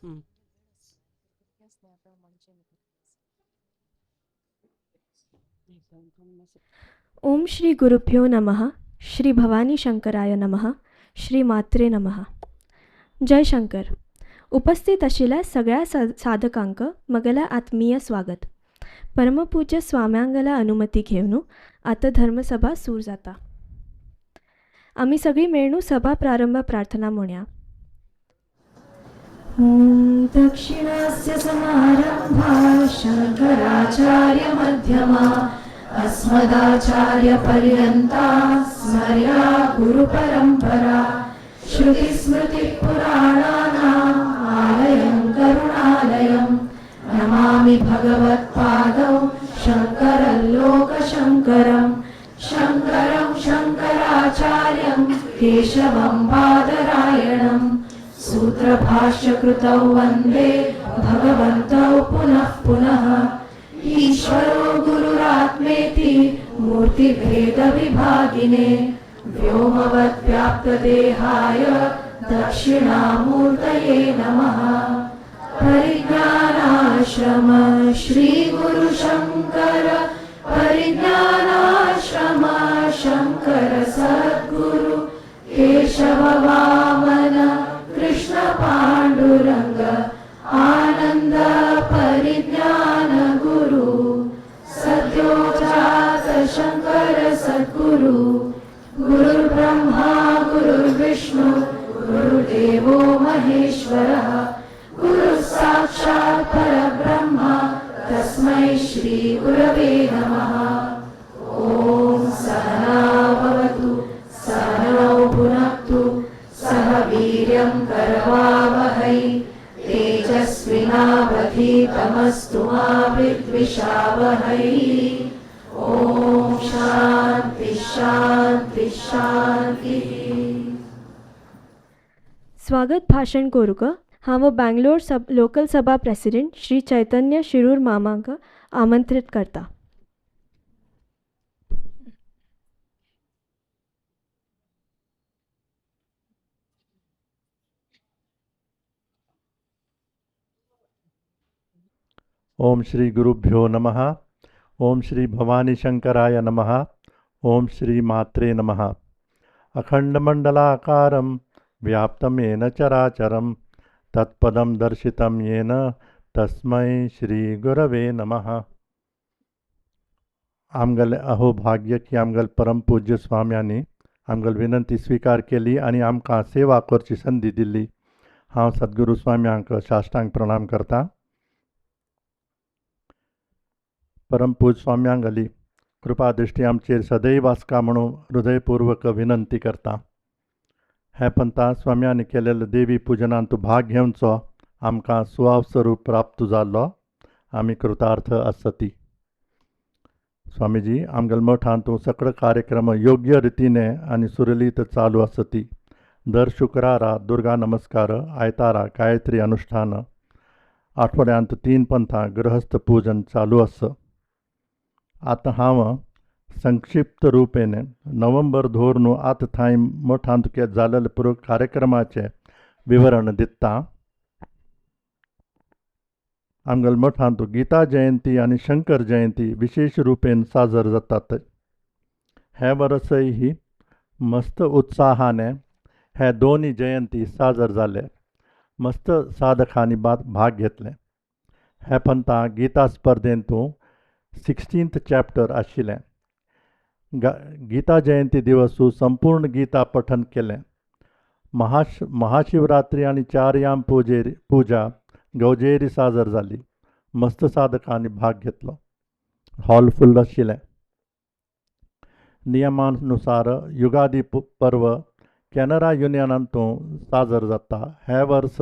हं. ओम श्री गुरुभ्यो नमः. श्री भवानी शंकराय नमः. श्री मात्रे नमः. जय शंकर. उपस्थित असलेल्या सगळ्या साधकांक मगला आत्मीय स्वागत. परमपूज्य स्वाम्यांगला अनुमती घेऊन आता धर्मसभा सुरू जाता. आम्ही सगळी मिळून सभा प्रारंभ प्रार्थना म्हणूया. ओम दक्षिणास्य समारंभा शंकराचार्य मध्यमा अस्मदाचार्य पर्यंता स्मर्या गुरुपरंपरा. श्रुतिस्मृतिपुराणानाम् आलयं करुणालयं नमामि भगवत्पादौ शङ्करं लोकशङ्करं. शङ्करं शङ्कराचार्यं केशवं बादरायणं सूत्रभाष्यकृतौ वन्दे भगवन्तौ पुनः पुनः. ईश्वरो गुरुरात्मेति मूर्तिभेदविभागिने व्योमवद्व्याप्तदेहाय दक्षिणामूर्तये नमः. परिज्ञानाश्रम श्रीगुरुशङ्कर परिज्ञानाश्रम शङ्कर सद्गुरु केशव वामन कृष्ण पाण्डुरङ्ग आनन्द परिज्ञान गुरु सद्यो जात शङ्कर सद्गुरु. गुरुर्ब्रह्मा गुरुर्विष्णु गुरुर्देवो महेश्वरः गुरुः साक्षात् परब्रह्म तस्मै श्री गुरवे नमः. ॐ सहना भवतु सहनौ भुनक्तु सह वीर्यं करवावहै तेजस्विनावधीतमस्तु मा विद्विषावहै. ओम शांति शांति शांति. स्वागत भाषण करूक हांव बँगलोर लोकल सभा प्रेसिडेंट श्री चैतन्य शिरूर मामांक आमंत्रित करता. ओम श्री गुरुभ्यो नमः. ओम श्री भवानी शंकराय नमः. ओम श्री मात्रे नमः. अखंडमंडलाकारं व्याप्तं येन चराचरं तत्पदं दर्शितं येन तस्मै श्री गुरवे नमः. आमगल अहो भाग्य की आमगल परम पूज्य स्वाम्यांनी आमगल विनंती स्वीकार केली आणि आमकां सेवा करची संधी दिल्ली. हांव सद्गुरू स्वाम्यांक साष्टांग प्रणाम करता. परमपूज स्वाम्यांगली कृपा दृष्टी आमचेर सदैव आसका म्हणून हृदयपूर्वक विनंती करता. हे पंथा स्वाम्यांनी केलेले देवी पुजनांत भाग घेवचो आमकां सुअवसर प्राप्त जाल्लो. आमी कृतार्थ आसती. स्वामीजी आमगेल मठांत सकळ कार्यक्रम योग्य रितीने आनी सुरळीत चालू आसती. दर शुक्रारा दुर्गा नमस्कार, आयतारा गायत्री अनुष्ठान, आठवड्यांत 3 पंथां गृहस्थ पूजन चालू आस. आतां हांव संक्षिप्त रूपेन नोव्हेंबर धोरण आत थंय मठांत जाल्ले पुरो कार्यक्रमाचें विवरण दिता. आमगेल मठांत गीता जयंती आनी शंकर जयंती विशेष रूपेन साजर जातात. हे वर्सय ही मस्त उत्साहाने हे दोन्ही जयंती साजर जाले. मस्त साधकांनी भाग घेतले. हे पंथा गीता स्पर्धेंत 16th चॅप्टर आशिल्लें. गीता जयंती दिवस संपूर्ण गीता पठन केलें. महाशिवरात्री आनी चारयाम पूजा गवजेरी साजर जाली. मस्त साधकांनी भाग घेतलो. हॉल फुल्ल आशिल्लें. नियमानुसार युगादी पर्व कॅनरा युनियनांतूं साजर जाता. हे वर्स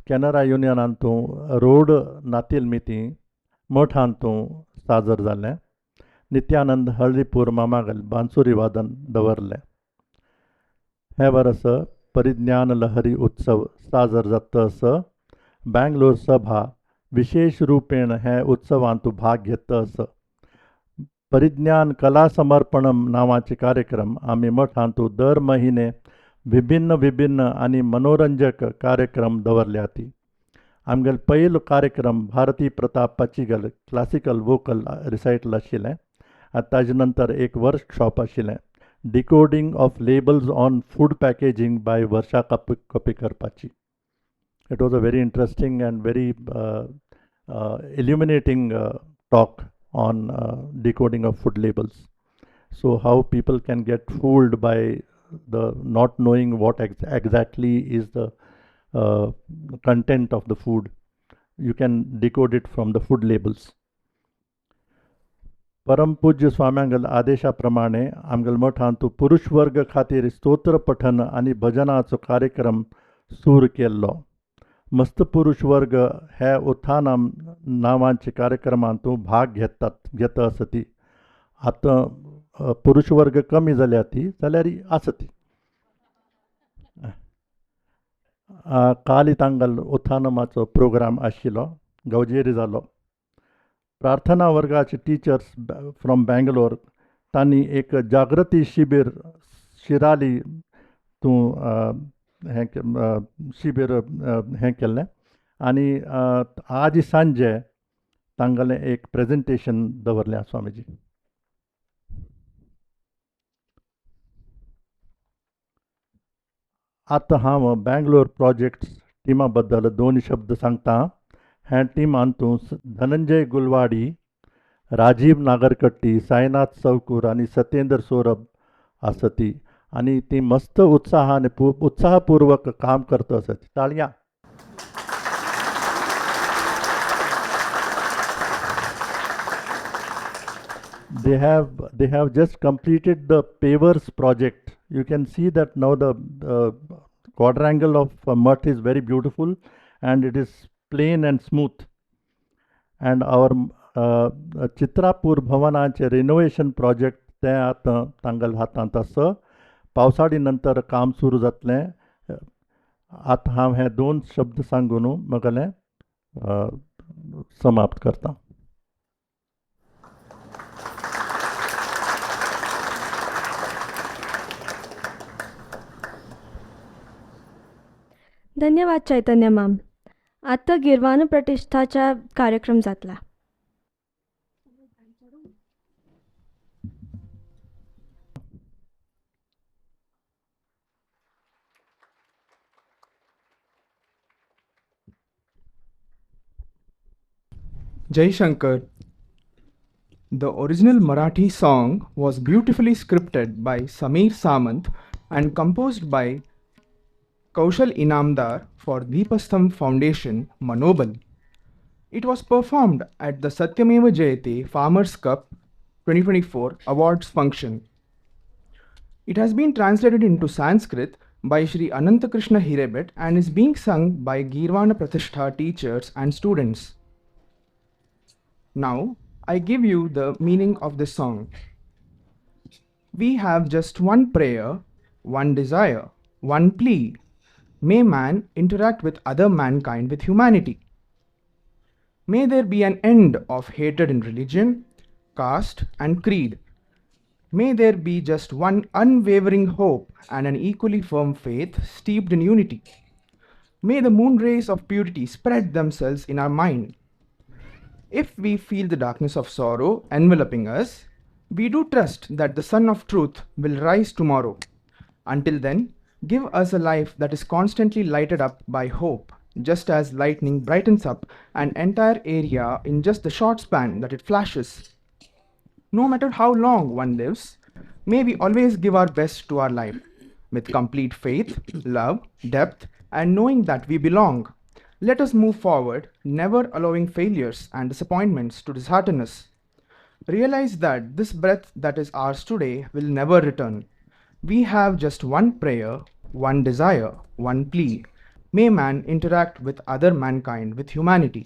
कॅनरा युनियनांतूं रोड नातिलमिती मठांतूं साजर जालें. नित्यानंद हळदीपूर मामागेल बांसुरी वादन दवरलें. हे वर्स परिज्ञान लहरी उत्सव साजर जाता आसा. बँगलोर सभा विशेष रूपेण हे उत्सवांत भाग घेता आसा. परिज्ञान कला समर्पणम नावाचे कार्यक्रम आमी मठांत दर महिने विभिन्न आनी मनोरंजक कार्यक्रम दवरल्याती. आमगेलो पयलो कार्यक्रम भारती प्रताप पाचीगल क्लासिकल वोकल रिसायटल आशिल्लें. ताजे नंतर एक वर्कशॉप आशिल्लें decoding of labels on food packaging by Varsha Kapekar पाची. It was a very interesting and very illuminating talk on decoding of food labels. So how people can get fooled by the not knowing what exactly is the content of the food. You can decode it from the food labels. परम पूज्य स्वाम्यांगल आदेशाप्रमाणे आमगेल मठांत पुरुष वर्ग खातीर स्तोत्र पठन आनी भजनाचो कार्यक्रम सूर केल्लो. मस्त पुरुष वर्ग हे उत्थानम नावांचे कार्यक्रमांत भाग घेता आसती. आतां पुरुष वर्ग कमी जाल्या ती जाल्यार आसती. काल तांगल उत्थानमाचो प्रोग्राम आशिल्लो गांवजेरी जालो. प्रार्थना वर्गाचे टिचर्स फ्रॉम बँगलोर तांणी एक जागृती शिबीर शिराली शिबीर हें केल्लें आनी आज सांजे तांगेलें एक प्रेजेंटेशन दवरलें स्वामीजी. आतां हांव बँगलोर प्रोजेक्ट्स टिमा बद्दल 2 शब्द सांगता. हे टिमांत धनंजय गुलवाडी, राजीव नागरकट्टी, साईनाथ चौकूर आनी सत्येंद्र सौरभ आसती आनी ती मस्त उत्साहपूर्वक काम करता आसती. ताळयां. They have just completed the pavers project. You can see that now the quadrangle of mutt is very beautiful and it is plain and smooth. And our Chitrapur भवनाचे renovation project ते आतां तांगेल हातांत आसा. पावसाळी नंतर काम सुरू जातलें. आतां हांव हे 2 शब्द सांगून म्हगेलें समाप्त करता. धन्यवाद चैतन्य मॅम. आत्ता गिरवाण प्रतिष्ठाचा कार्यक्रम जातला. Jai Shankar. The original Marathi song was beautifully scripted by Sameer Samant and composed by Kaushal Inamdar for Deepastham Foundation, Manobal. It was performed at the Satyameva Jayate Farmers Cup 2024 awards function. It has been translated into Sanskrit by Shri Anantakrishna Hirebet and is being sung by Girvana Pratishtha teachers and students. Now, I give you the meaning of this song. We have just one prayer, one desire, one plea. May man interact with other mankind with humanity. May there be an end of hatred in religion, caste, and creed. May there be just one unwavering hope and an equally firm faith steeped in unity. May the moon rays of purity spread themselves in our mind. If we feel the darkness of sorrow enveloping us, we do trust that the sun of truth will rise tomorrow. Until then, give us a life that is constantly lighted up by hope, just as lightning brightens up an entire area in just the short span that it flashes. No matter how long one lives, may we always give our best to our life, with complete faith, love, depth, and knowing that we belong. Let us move forward, never allowing failures and disappointments to dishearten us. Realize that this breath that is ours today will never return. We have just one prayer, one desire, one plea. May man interact with other mankind with humanity.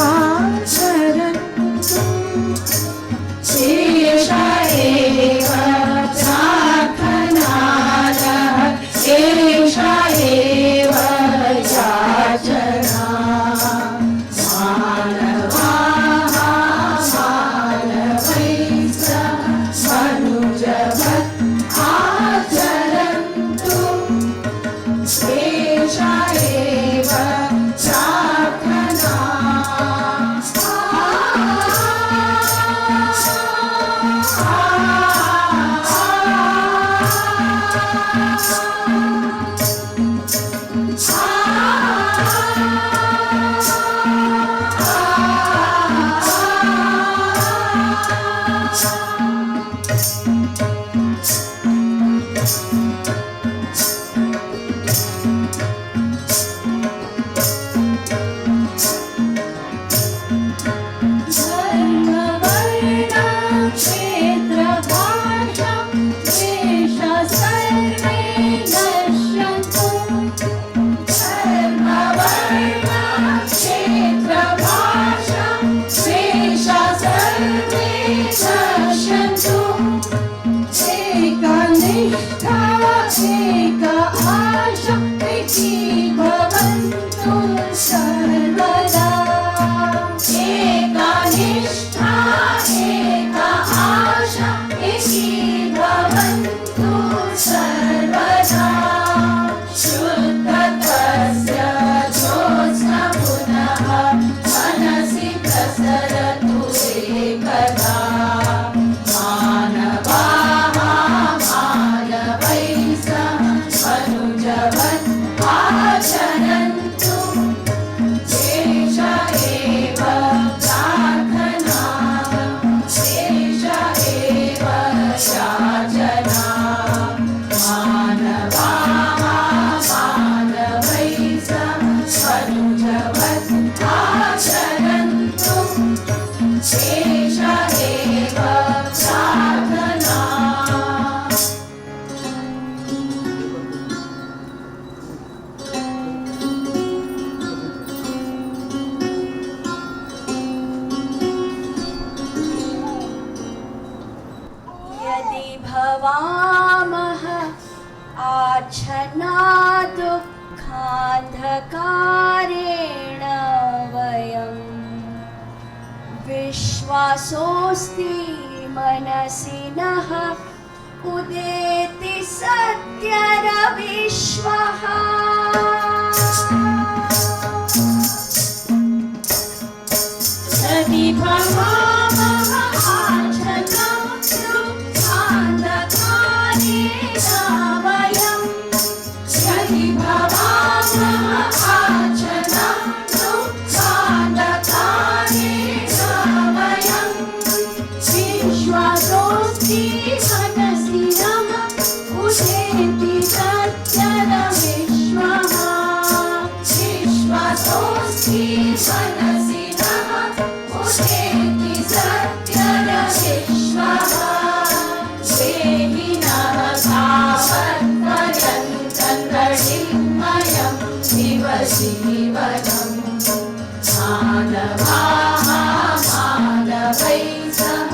आचरन्तु शेष एव प्रार्थनालः शेष एव याचना मानवाः मानवैः सह मनुजवत् आचरन्तु शेष एव प्रार्थना यदि भवामः आच्छन्ना दुःखान्धकारेण वयं विश्वासोऽस्ति मनसि नः उदेति सत्यरविश्वः यदि भवामः आच्छन्ना दुःखान्धकारेण वयं यदि भवामः आच्छन्ना दुःखान्धकारेण वयं विश्वासोऽस्ति मनसि नः उदेति सत्यरविश्वः विश्वासोऽस्ति मनसि नः उदेति सत्यरविश्वः वेहिनः तावत्पर्यन्तं कठिन्मयं शिवजीवनम् मानवाः मानवैः सह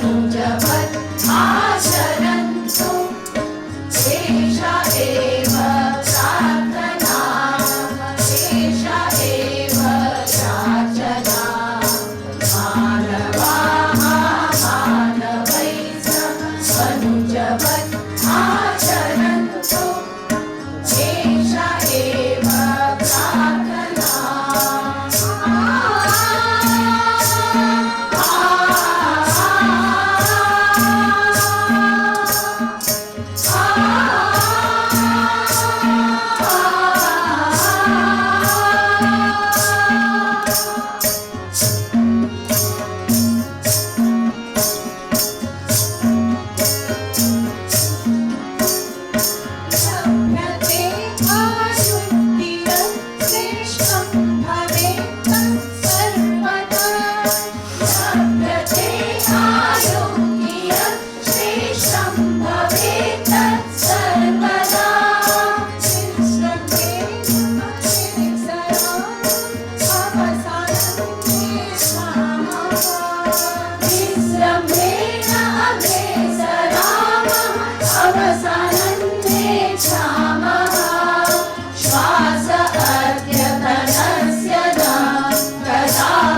मनुजवत् आचरन्तु शेष एव प्रार्थना शेष एव याचना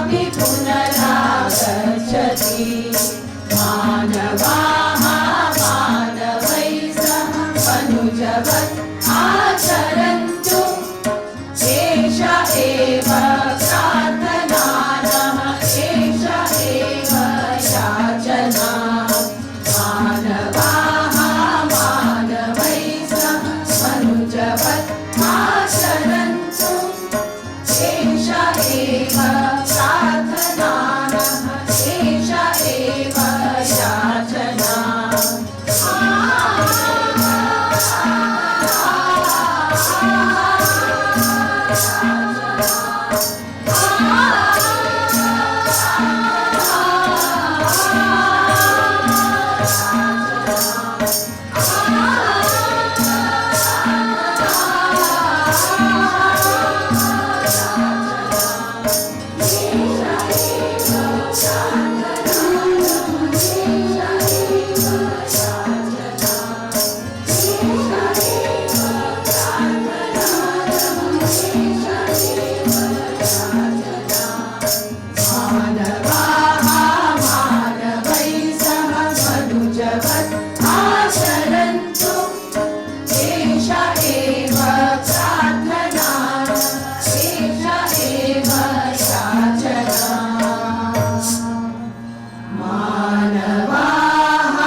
पुनरापि पुनरागच्छति मानवाः मानवैः सह मनुजवत् आचरन्तु एष एव प्रार्थनानः एष एव याचना मानवाः मानवैः सह मनुजवत् आचरन्तु एष एव प्रार्थनानः एष एव याचना मानवाः मानवैः सह मनुजवत् आचरन्तु एष एव प्रार्थना एष एव याचना मानवाः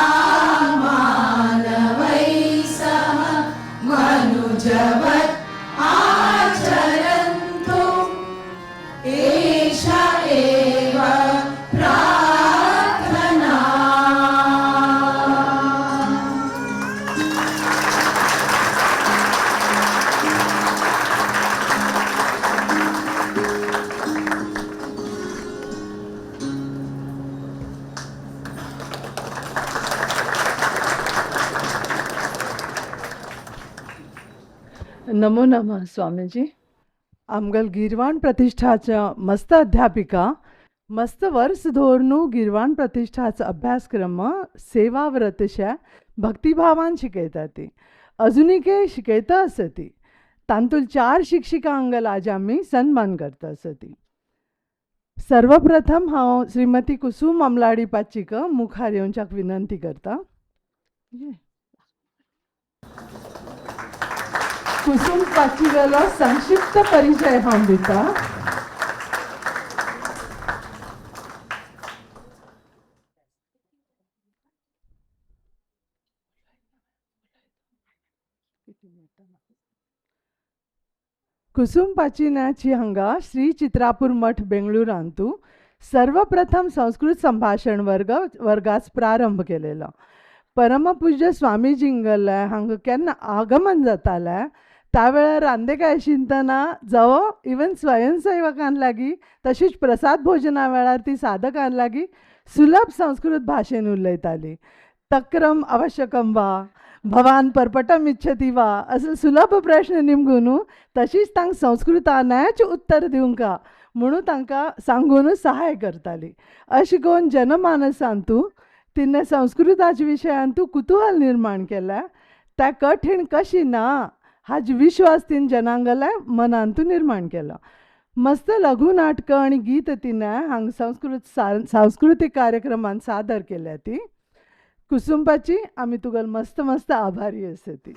मानवैः सह मनुजवत् आचरन्तु एष एव प्रार्थना नमो नमः स्वामीजी. आमगल गिरवाण प्रतिष्ठाच्या मस्त अध्यापिका मस्त वर्स धोरणू गिरवाण प्रतिष्ठाचा अभ्यासक्रम सेवाव्रतशा भक्तिभावान शिकयता ती अजूनिके शिकयता असती तांतूल 4 शिक्षिकांगल आज आम्ही सन्मान करता असती. सर्वप्रथम हांव श्रीमती कुसुम अमलाडी पाचीक मुखार येवच्याक विनंती करता. कुसुम पाचीवेलो संक्षिप्त परिचय हांव दिता. कुसुम पाचीनाची हांगा श्री चित्रापूर मठ बेंगळुरांतू सर्वप्रथम संस्कृत संभाषण वर्गास प्रारंभ केलेलो. परमपूज्य स्वामीजींगल हांगा केन्ना आगमन जातालें त्या वेळार रांदेकाय आशितना जावं इवन स्वयंसेवकां लागीं तशीच प्रसाद भोजना वेळार ती साधकां लागीं सुलभ संस्कृत भाशेन उलयताली. तक्रम आवश्यकम वा भवान परपटम इच्छती वा असले सुलभ प्रश्न निमगून तशीच तांकां संस्कृतानच उत्तर दिवंका म्हणून तांकां सांगून सहाय करताली. अशें करून जनमानसांतू तिने संस्कृताच्या विशयांतू कुतूहल निर्माण केलें. त्या कठीण कशी ना हाचे विश्वास तिन जनांगल्या मनांतू निर्माण केलो. मस्त लघु नाटकां आनी गीत तिने हांगा सांस्कृतीक कार्यक्रमांत सादर केल्या. ती कुसुंबाची आमी तुगेल मस्त मस्त आभारी आसती.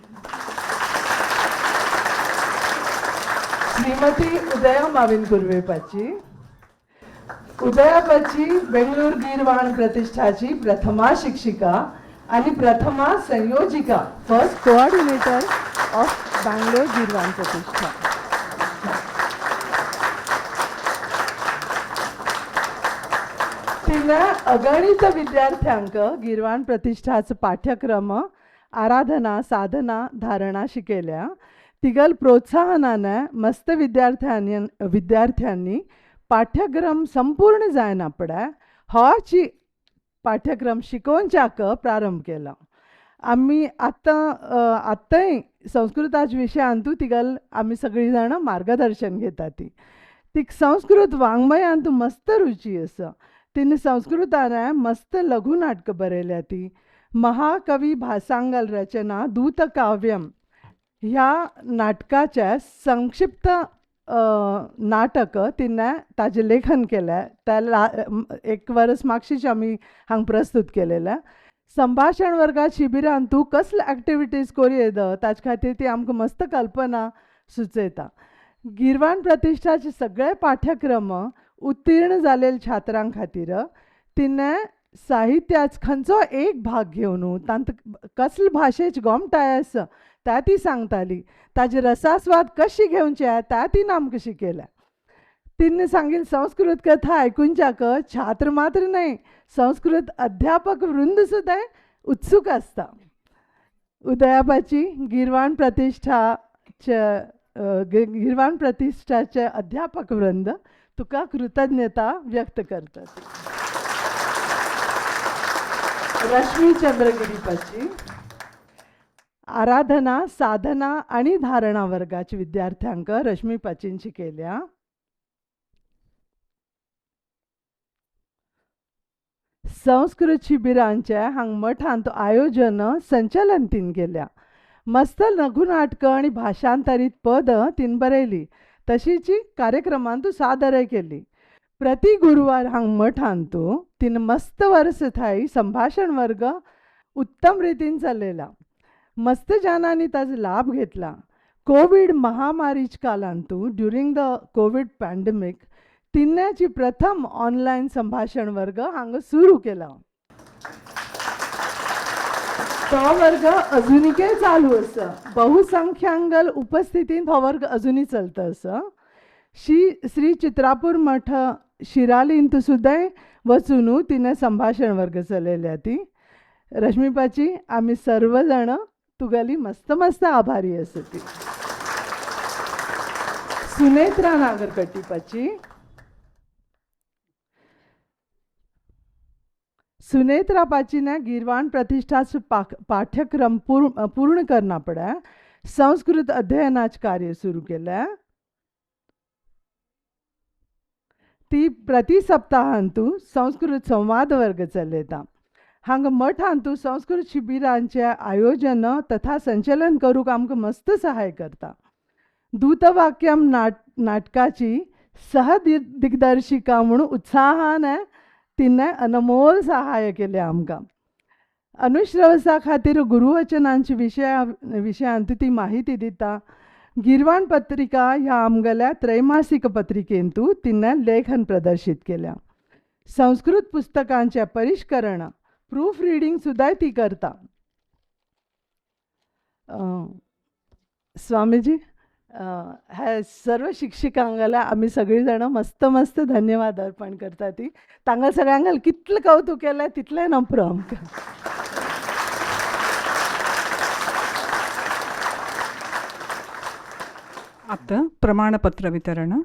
श्रीमती उदया माविन कुर्वेपाची उदयापाची बेंगळूर गिरवाण प्रतिष्ठाची प्रथमा शिक्षिका आणि प्रथमा संयोजिका फर्स्ट कोऑर्डिनेटर ऑफ बेंगळूर गिरवाण प्रतिष्ठा. तिने अगणित विद्यार्थ्यांक गिरवाण प्रतिष्ठाचो पाठ्यक्रम आराधना साधना धारणा शिकयल्या. तिगल प्रोत्साहनाने मस्त विद्यार्थ्यांनी पाठ्यक्रम संपूर्ण जायना पडे होची पाठ्यक्रम शिकोवच्याक प्रारंभ केला. आमी आत्तांय संस्कृताच्या विशयांतू तिगल आमी सगळीं जाणां मार्गदर्शन घेता. ती संस्कृत वाङ्मयांतू मस्त रुची आसा. तिने संस्कृतान मस्त लघु नाटक बरयल्या. ती महाकवी भासांगल रचना दूतकाव्यम ह्या नाटकाचे संक्षिप्त नाटक तिने ताजें लेखन केलें त्या एक वर्स मागशींच आमी हांगा प्रस्तूत केलेलें. संभाशण वर्गात शिबिरांत तूं कसले एक्टिविटीज करूं येता ताचे खातीर ती आमकां मस्त कल्पना सुचयता. गिरवाण प्रतिश्ठाचे सगळे पाठ्यक्रम उत्तीर्ण जालेल्या छात्रां खातीर तिणें साहित्याच खंयचो एक भाग घेवन तांत कसले भाशेची गोमटाय आसा त्या ती सांगताली. ताजे रसास्वाद कशी घेवचे त्या तिनं आमकां शिकयल्या. तिने सांगिल्ली संस्कृत कथा आयकुनच्याक छात्र मात्र नाही, संस्कृत अध्यापक वृंद सुद्धा उत्सुक असता. उदयाबाची गिरवाण प्रतिष्ठाचे अध्यापक वृंद तुका कृतज्ञता व्यक्त करतात. रश्मी चंद्रगिरीपाची आराधना, साधना आणि धारणा वर्गाच्या विद्यार्थ्यांक रश्मी पाचीन शिकयल्या. संस्कृत शिबिरांचे हांगा मठांत आयोजन संचलन तीन केल्या. मस्त लघुनाटकं आणि भाषांतरीत पद तीन बरयली. तशीच कार्यक्रमांत सादर केली. प्रति गुरुवार हांगा मठांत तीन मस्त वर्स थाई संभाषण वर्ग उत्तम रितीन चललेला. मस्त जाणांनी ताजो लाभ घेतला. कोविड महामारीच्या कालांत ड्युरिंग द कोविड पॅन्डेमिक तिन्याची प्रथम ऑनलाईन संभाषण वर्ग हांगा सुरू केला. तो वर्ग अजुनिकय चालू आसा. बहुसंख्यांक उपस्थितीत हो वर्ग अजुनी चलता आसा. श्री चित्रापूर मठ शिरालींत सुद्धा वचून तिने संभाषण वर्ग चलयल्या. ती रश्मीपाची आमी सर्व जाण तुगेली मस्त मस्त आभारी आसा. ती सुनेत्रा नागरकट्टीपाची सुनेत्रा पाचीने गिरवाण प्रतिष्ठाचे पाठ्यक्रम पूर्ण करना पड़ा संस्कृत अध्ययनाचे कार्य सुरू केले. ती प्रति सप्ताहांतू संस्कृत संवाद वर्ग चलयता. हांगा मठांतू संस्कृत शिबिरांचे आयोजन तथा संचलन करूक आमकां मस्त सहाय करता. दूतवाक्यम नाटकाची सहदिग्दर्शिका म्हणून उत्साहाने तिने अनमोल सहाय्य केले आमकां. अनुश्रवसा खातीर गुरुवचनांची विशयांत ती माहिती दिता. गिरवाण पत्रिका ह्या आमगेल्या त्रैमासिक पत्रिकेंत तिने लेखन प्रदर्शित केल्या. संस्कृत पुस्तकांचे परिष्करण प्रूफ रिडींग सुद्धा ती करता. स्वामीजी हे सर्व शिक्षकांगला आम्ही सगळी जण मस्त मस्त धन्यवाद अर्पण करता. ती तांगा सगळ्यांगल कितले कौतुक केले तितले नपरो आमकां. आता प्रमाणपत्र वितरण.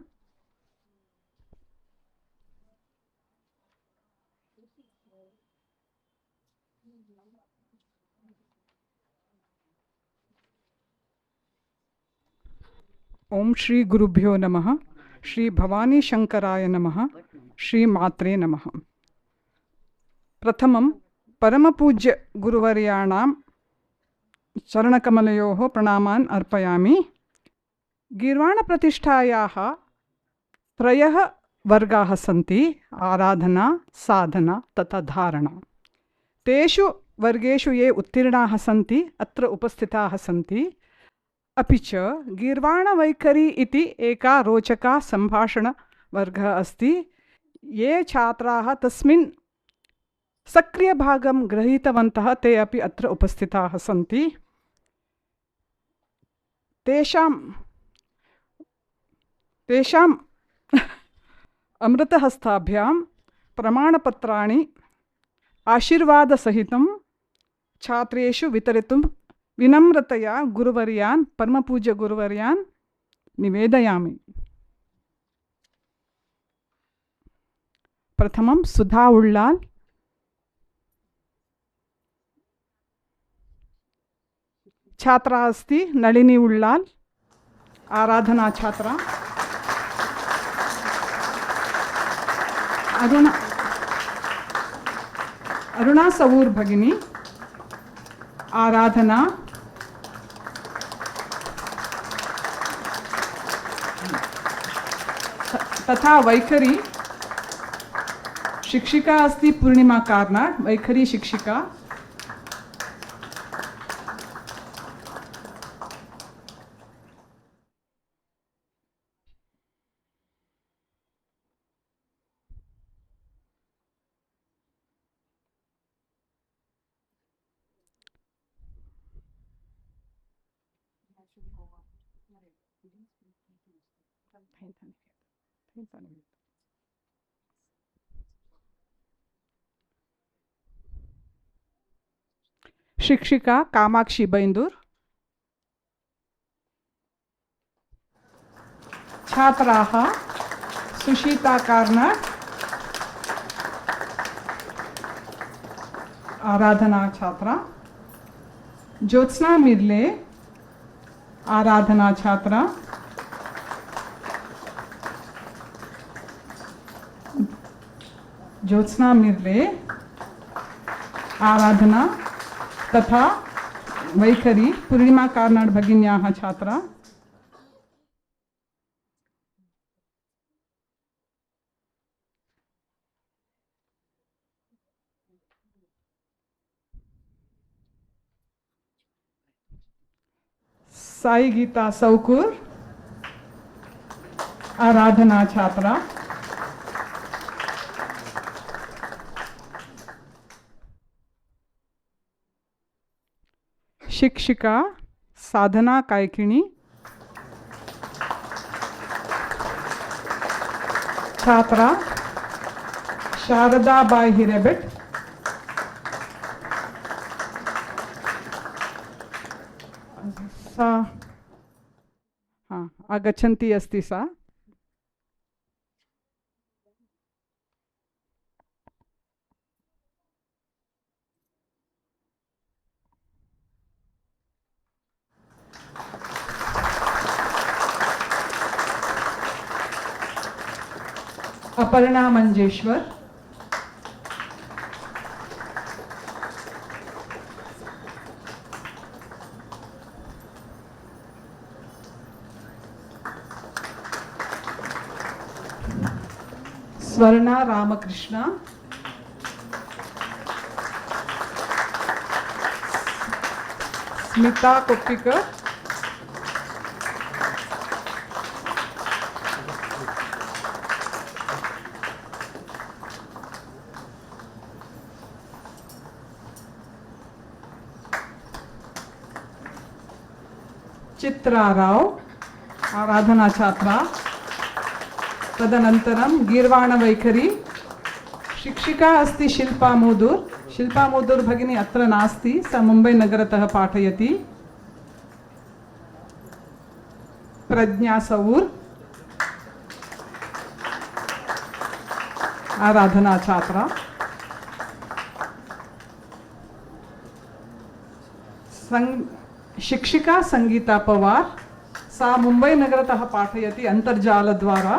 ओम श्री गुरुभ्यो नमः. श्री भवानी शंकराय नमः. श्री मात्रे नमः. प्रथमं परमपूज्य गुरुवर्याणां चरणकमलयोः प्रणामान् अर्पयामि. गिर्वाणप्रतिष्ठायाः त्रयः वर्गाः सन्ति: आराधना, साधना तथा धारणा. तेषु वर्गेषु ये उत्तीर्णाः सन्ति अत्र उपस्थिताः सन्ति. अपि च गिर्वाणवैखरी इति एका रोचका सम्भाषणवर्गः अस्ति. ये छात्राः तस्मिन् सक्रियभागं गृहीतवन्तः ते अपि अत्र उपस्थिताः सन्ति. तेषाम् अमृतहस्ताभ्यां प्रमाणपत्राणि आशीर्वादसहितं छात्रेषु वितरितुं विनम्रतया गुरुवर्यान्, परमपूज्य गुरुवर्यान् निवेदयामि. प्रथमं सुधा उल्लाल्, छात्रा अस्ति नलिनी उल्लाल्, आराधना छात्रा. अरुणा सवूर् भगिनी, आराधना, तथा वैखरी शिक्षिका अस्ति पूर्णिमा कार्नाड, वैखरी शिक्षिका। शिक्षिका कामाक्षी बैंदूर। छात्राः सुशीता कार्नाड, आराधना छात्रा। ज्योत्स्ना मिर्ले, आराधना छात्रा। ज्योत्स्ना मिर्ले, आराधना तथा वैखरी पूर्णिमा कार्नाड भगिन्याः छात्रा। साई गीता सौकूर, आराधना छात्रा। शिक्षिका साधना कायकिणी। छात्रा शारदा बाई हिरेबेट। सा आगच्छन्ती अस्ति सा। अपर्णा मंजेश्वर। स्वर्णा रामकृष्ण। स्मिता कोप्पिकर। चित्रा राव, आराधना छात्रा। तदनन्तरं गीर्वाण वैखरी शिक्षिका अस्ति शिल्पा मूदूर्। शिल्पा मूदूर् भगिनी अत्र नास्ति, सा मुम्बै नगरतः पाठयति। प्रज्ञा सऊर्, आराधना छात्रा। शिक्षिका संगीता पवार, सा मुम्बै नगरतः पाठयति अन्तर्जालद्वारा।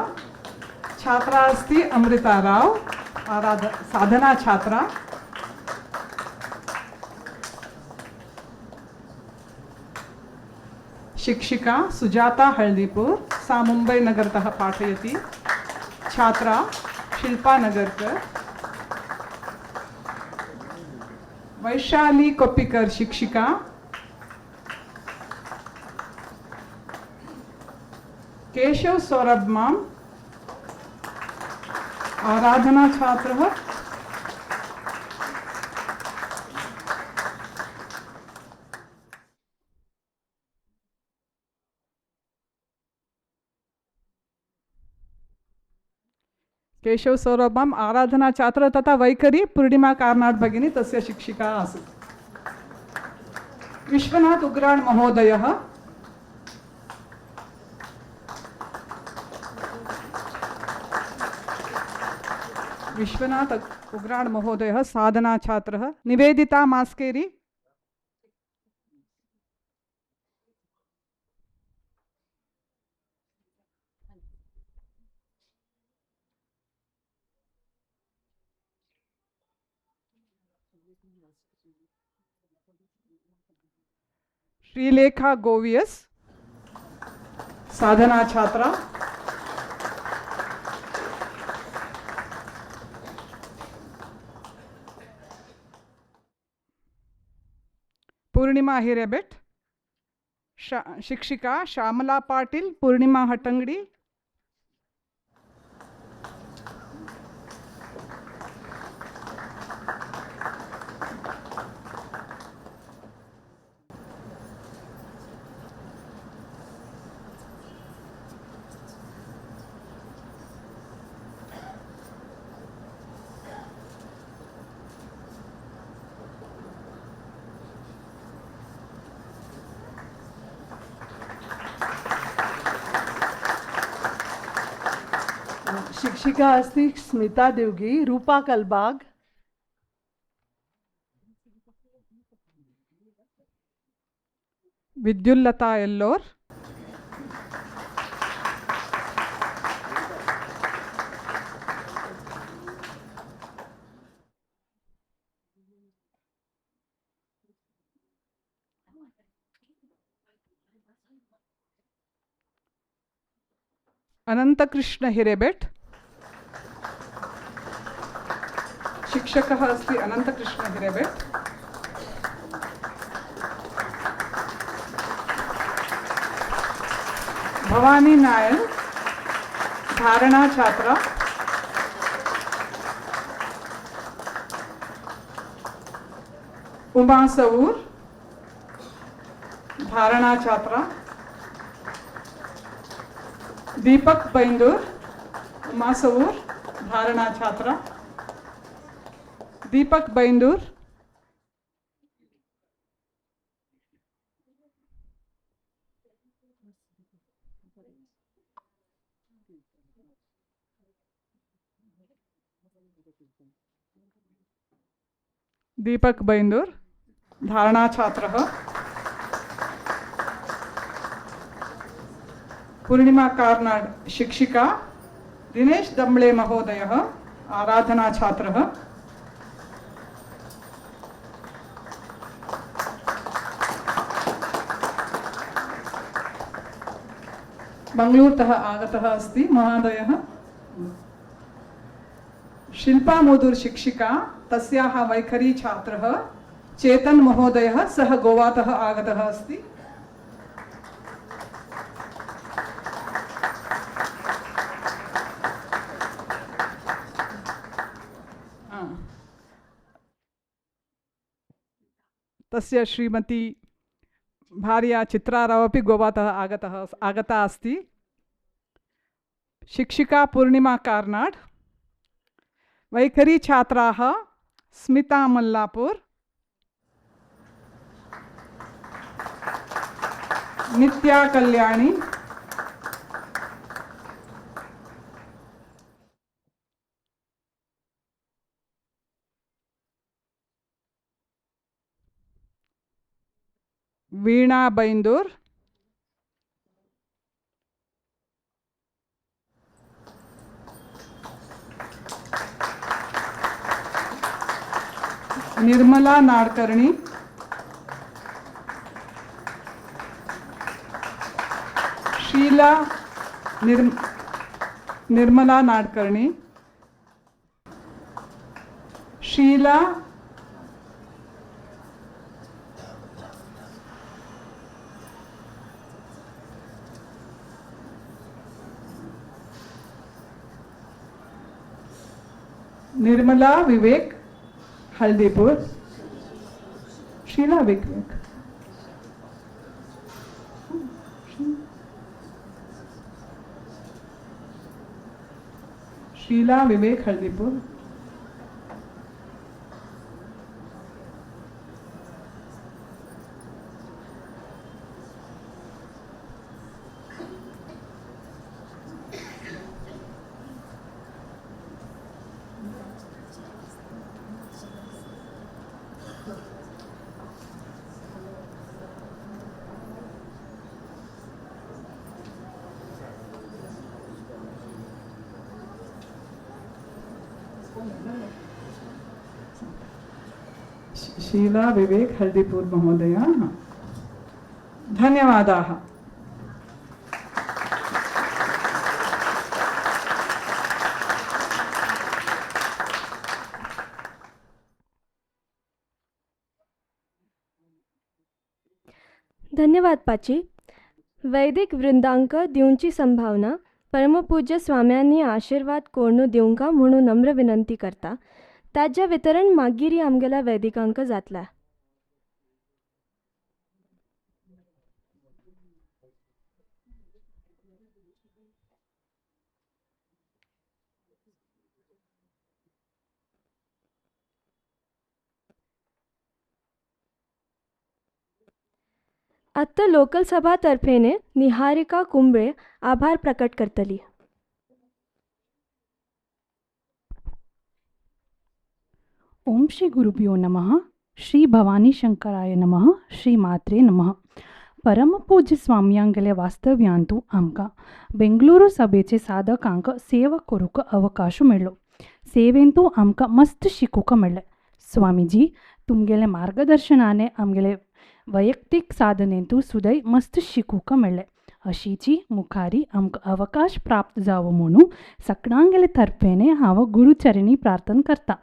छात्रा अस्ति अमृता राव, साधना छात्रा। शिक्षिका सुजाता हल्दीपुर, सा मुम्बै नगरतः पाठयति। छात्रा शिल्पा नगरकर। वैशाली कोप्पिकर शिक्षिका। केशव सौरभ माम, आराधना छात्र। केशव सौरभ माम, आराधना छात्र तथा वैखरी पूर्णिमा कार्नाड भगिनी तस्य शिक्षिका आसीत्। विश्वनाथ उग्राण महोदयः। विश्वनाथ उग्राण महोदयः साधना छात्रः। निवेदिता मास्केरी। श्रीलेखा गोवियस, साधना छात्रा। पूर्णिमा हिरेबेट, शिक्षिका श्यामला पाटिल, पूर्णिमा हटंगड़ी, शिक्षिका अस्ति स्मिता देवगी, रूपा कलबाग, विद्युल्लता एल्लोर, अनंतकृष्ण हिरेबेट, शिक्षकः अस्ति अनंतकृष्ण हिरेबेट, भवानी नायल, धारणा छात्रा, उमा सऊर, धारणा छात्रा, दीपक बैंदूर, उमा सऊर, धारणा छात्रा, दीपक बैंदूर, दीपक बैंदूर, धारणा छात्रः, पूर्णिमा कार्नाड, शिक्षिका, दिनेश दम्बळे महोदयः, आराधना छात्रः, मंगलूरुतः आगतः अस्ति महोदयः, शिल्पा मोदूर शिक्षिका, तस्याः वैखरी छात्रः, चेतन महोदयः, सः गोवातः आगतः अस्ति। तस्य श्रीमती भार्या चित्राराव अपि गोवातः आगता अस्ति। शिक्षिका पूर्णिमा कार्नाड, वैखरी छात्राः स्मिता मल्लापुर, नित्या कल्याणी, वीणा बैंदूर, निर्मला नाडकर्णी, शीला निर्मला नाडकर्णी, शीला निर्मला विवेक हल्दीपुर, शीला विवेक, शीला विवेक हल्दीपुर, शीला विवेक हल्दीपुर महोदय, धन्यवादाः। धन्यवाद पाची. वैदिक वृंदांक दिवची संभावना परमपूज्य स्वाम्यांनी आशीर्वाद कोण दिवंका म्हणून नम्र विनंती करता. ताज्या वितरण मागिरी आमगेला वैदिकांक जातला. आत्ता लोकल सभा तर्फेने निहारिका कुंबळे आभार प्रकट करतली. ओम श्री गुरुभ्यो नमः. श्री भवानी शंकराय नमः. श्री मात्रे नमः. परमपूज्य स्वाम्यांगेले वास्तव्यांतू आमकां बेंगळुरू सभेचे साधकांक सेवा करूंक अवकाश मेळ्ळो. सेवेंतू आमकां मस्त शिकूंक मेळ्ळें. स्वामीजी तुमगेले मार्गदर्शनाने आमगेले वैयक्तीक साधनेंतू सुद्दां मस्त शिकूंक मेळ्ळें. अशीची मुखारी आमकां अवकाश प्राप्त जावो म्हणून सगळ्यांगेले तर्फेने हांव गुरुचरणी प्रार्थना करता.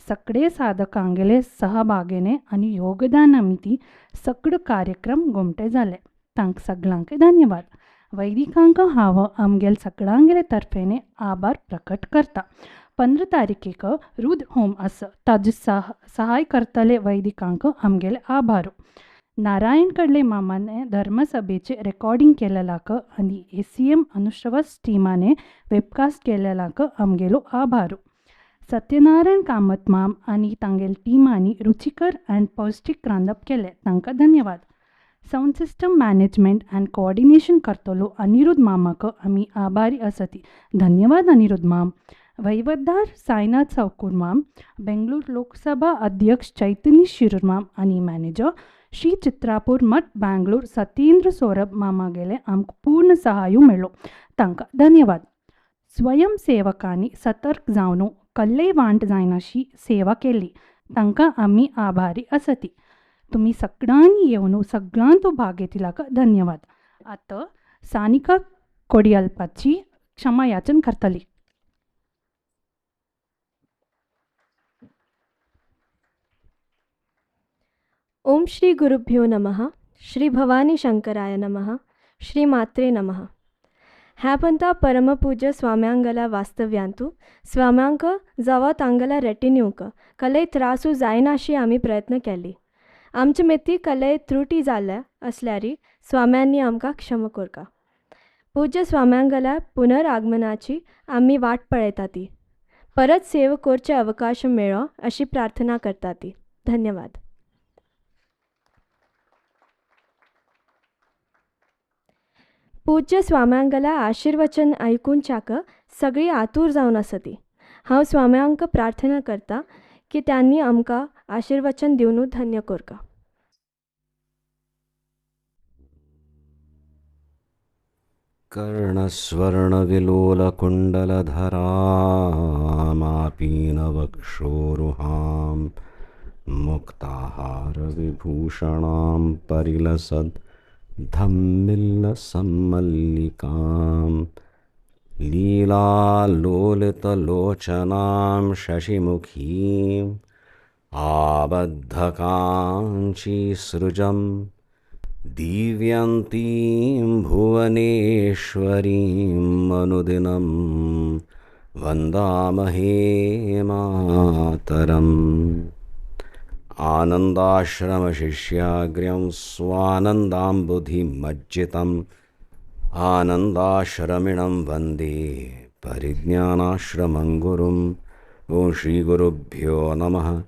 सगळे साधकांगेले सहभागेने आनी योगदानामिती सगळे कार्यक्रम गोमटे जाले. तांकां सगळ्यांक धन्यवाद. वैदिकांक हांव आमगेल सगळ्यांगेले तर्फेने आभार प्रकट करता. 15 तारीखेक रुद्र होम आसा. ताजे सहाय करतले वैदिकांक आमगेले आभार. नारायण कडले मामाने धर्मसभेचे रेकॉर्डिंग केलेलाक आनी ACM अनुश्रवस टिमाने वेबकास्ट केलेलाक आमगेलो आभार. सत्यनारायण कामत माम आनी तांगेल टिमांनी रुचिकर अँड पौष्टिक रांदप केले. तांकां धन्यवाद. Sound system management and coordination करतलो अनिरुद्ध मामाक आमी आभारी आसती. धन्यवाद अनिरुद्ध माम. वैवद्दार साईनाथ चौकूर माम, बेंगळूर लोकसभा अध्यक्ष चैतन्य शिरूर माम आनी मॅनेजर श्री चित्रापूर मठ बेंगळूर सत्येंद्र सौरभ मामा गेले आमकां पूर्ण सहाय्य मेळ्ळो. तांकां धन्यवाद. स्वयंसेवकांनी सतर्क जावन कल्लय वांट जायनाशी सेवा केली. तांकां आमी आभारी आसती. तुमी सगळ्यांनी येवन सगळ्यांत भाग घेतिलाक धन्यवाद. आतां सानिका कोडियालपाची क्षमा याचन करतली. ओम श्री गुरुभ्यो नमः. श्री भवानी शंकराय नमः. श्री मात्रे नमः. ह्यापंता परमपूज्य स्वाम्यांगला वास्तव्यांतू स्वाम्यांक जावं तांगला रेटिन्यूक कलय त्रासू जायनाशी आमी प्रयत्न केली. आमचे मेती कलय त्रुटी जाल्ल्या असल्यारी स्वाम्यांनी आमकां क्षम कोरका. पूज्य स्वाम्यांगला पुनरागमनाची आमी वाट पळयता ती. परत सेवा करचे अवकाश मेळो अशी प्रार्थना करता ती. धन्यवाद. पूज्य स्वाम्यांगला आशीर्वचन ऐकूनच्याक सगळी आतूर जावन आसती. हांव स्वाम्यांक प्रार्थना करता की त्यांनी आमकां आशीर्वचन दिवन धन्य कोरका. कर्णस्वर्णविलोलकुण्डलधरामापीनवक्षोरुहां मुक्ताहारविभूषणां परिलसद् धम्मिल्लसम्मल्लिकां लीलालोलितलोचनां शशिमुखीम् आबद्धकाञ्चीसृजं दिव्यन्तीं भुवनेश्वरीम् अनुदिनं वन्दामहे मातरम्. आनन्दाश्रमशिष्याग्र्यं स्वानन्दाम्बुधिमज्जितम् आनन्दाश्रमिणं वन्दे परिज्ञानाश्रमं गुरुम्. ॐ श्रीगुरुभ्यो नमः.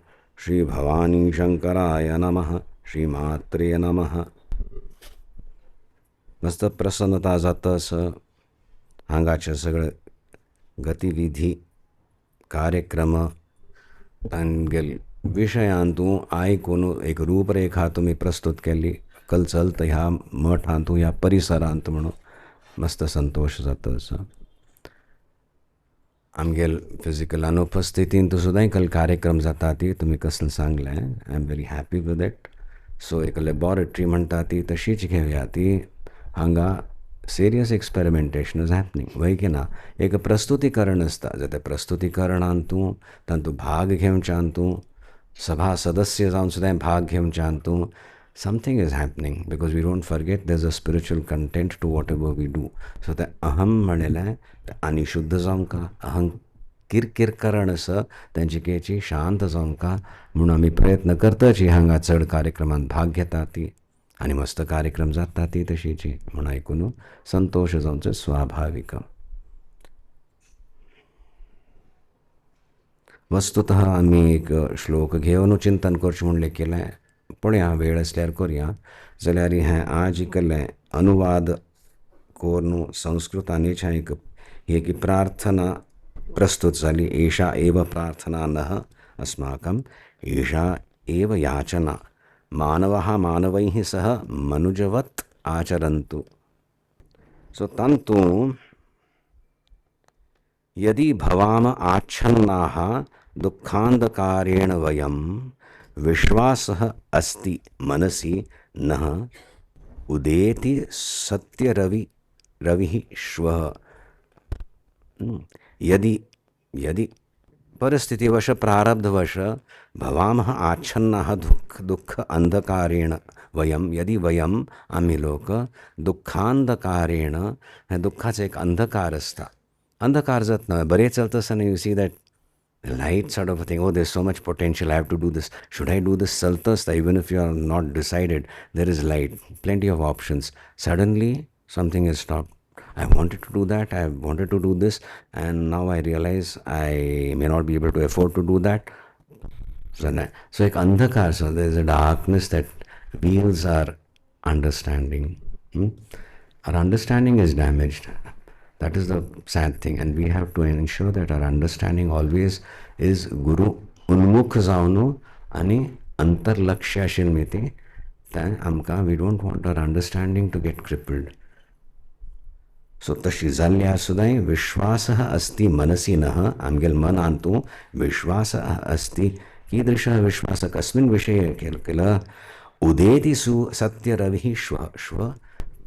श्रीभवानीशङ्कराय नमः. श्रीमात्रे नमः. मस्त प्रसन्नता जातस. हांगाचे सगळे गतिविधी कार्यक्रम तांगेल विशयांतू आयकून एक रूपरेखा तुमी प्रस्तुत केली. कल चलत ह्या मठांतू ह्या परिसरांत म्हणून मस्त संतोष जाता. आमगेल फिजिकल अनुपस्थितींत सुद्दां कल कार्यक्रम जाता ती तुमी कसलें सांगलें. I am very happy with it. So एक लॅबॉरेटरी म्हणटा ती तशीच घेवया. ती हांगा सिरियस एक्सपेरिमेंटेशन इज हॅपनिंग वय की ना. एक प्रस्तुतीकरण आसता. जर त्या प्रस्तुतीकरणांत तूं तातूंत भाग घेवच्यान तूं सभा सदस्य जावन सुद्दां भाग घेवच्यान तूं something is happening, because we don't forget there's a spiritual content to whatever we do. So the aham म्हणलेलं ते आणि शुद्ध जाऊन का अहं किरकिर करण असं त्यांची केची शांत जाऊन का म्हणून आम्ही प्रयत्न करताची हांगा चढ कार्यक्रमात भाग घेता ती आणि मस्त कार्यक्रम जाता ती तशीची म्हणून ऐकून संतोष जाऊनचं स्वाभाविक. वस्तुतः आम्ही एक श्लोक घेवन चिंतन करचें म्हणलें केलें. पळया वेळ असल्यार करया. जाल्यार हें आज केलें अनुवाद करून संस्कृतांनीच एक प्रार्थना प्रस्तुत जाली. एषा एव प्रार्थना नः अस्माकम्, एषा एव याचना मानवः मानवैः सह मनुजवत् आचरन्तु. सो तन्तु यदि भवाम आच्छन्नाः दुःखान्धकारेण वयं विश्वासः अस्ति मनसि नः उदेति रविः श्वः. यदि परिस्थितिवश प्रारब्धवश भवामः आच्छन्नाः दुःख अंधकारेण वयम, यदि वयम आम्ही लोक दुःखांधकारेण, हे दुःखाचं एक अंधकार असता. अंधकार जात ना बरेच चलत असताना you see that light sort of a thing. Oh, there's so much potential, I have to do this, should I do this, chalta asta. Even if you are not decided, there is light, plenty of options. Suddenly something is stopped. I wanted to do that, I wanted to do this, and now I realize I may not be able to afford to do that. So ek andhakar, so there is a darkness that veils our understanding. Our understanding is damaged. That is the sad thing, and we have to ensure that our understanding always is Guru unmukh जावनु आणि अंतर्लक्ष्याशील मिती. आमकां we don't want our understanding to get crippled. सो तशी जाल्ल्या सुद्दां विश्वासः अस्ति मनसि नः, आमगेल मनांतू विश्वासः अस्ति. कीदृशः विश्वासः कस्मिन् विषये किल उदेति सत्य रविः श्व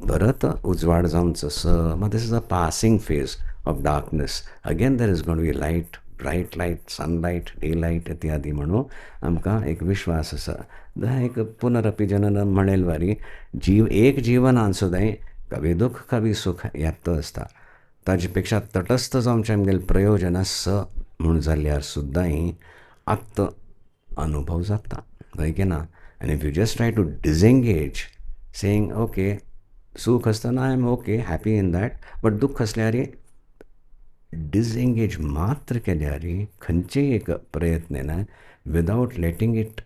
परत उजवाड जावंच स. This is a passing phase of darkness. Again there is going to be light, bright light, sunlight, day light इत्यादी म्हणून आमकां एक विश्वास आसा. एक पुनरपि जननम म्हणेल वारी एक जिवनान सुद्दां कभी दुःख कभी सुख यात आसता. ताजे पेक्षा तटस्थ जावचें आमगेलें प्रयोजन स म्हूण जाल्यार सुद्दां आत्त अनुभव जाता, हय की ना. And if you just try to disengage saying okay सुख असताना I am okay happy in that, but दुःख असल्यार डिसएंगेज मात्र केल्यार खंयचेय एक प्रयत्न without letting it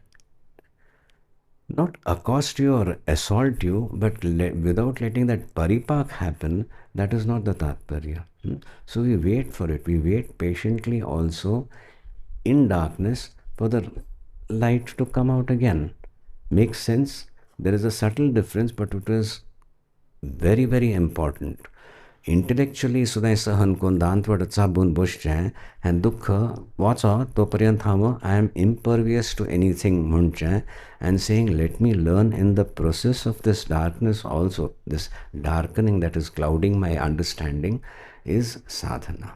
not accost you or assault you, but without letting that paripak happen, that is not the tatparya. So we wait for it. We wait patiently also in darkness for the light to come out again. Makes sense? There is a subtle difference, but it is very, very important. Intellectually सुद्दां सहन करून दांतवड चाबून बसचें हें दुख्ख वाचो तोपर्यंत हांव I am impervious to anything म्हणचें and saying let me learn in the process of this darkness also. This darkening that is clouding my understanding is sadhana,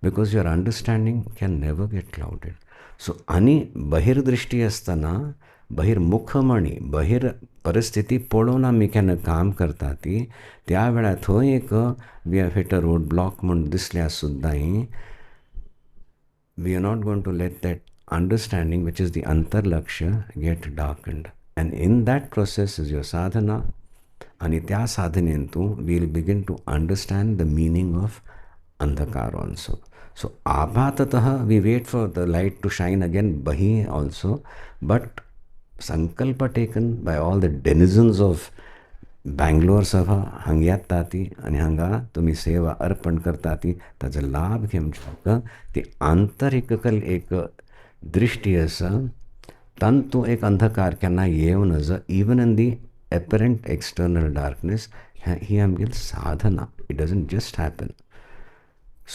because your understanding can never get clouded. So आणि बहिर्दृष्टी असताना बहिर्मुखमणी बहिर परिस्थिती पळोवन आमी केन्ना काम करता ती त्या वेळार थंय एक we have hit a road block म्हूण दिसल्यार सुद्दां we are not going to let that understanding which is the antarlakshya get darkened. And in that process is your sadhana. आणि त्या साधनेन तूं will begin to understand the meaning of andhakar also. So आपाततः we wait for the light to shine again बही also, but sankalp taken by all the denizens of Bangalore सभा हांगा येता ती आनी हांगा तुमी सेवा अर्पण करता ती ताचो लाभ घेवचो. ती आंतरिकल एक दृश्टी आसा तांतूं एक अंधकार केन्ना येवं नज even in the apparent external darkness. ही आमगेली साधना. It doesn't just happen.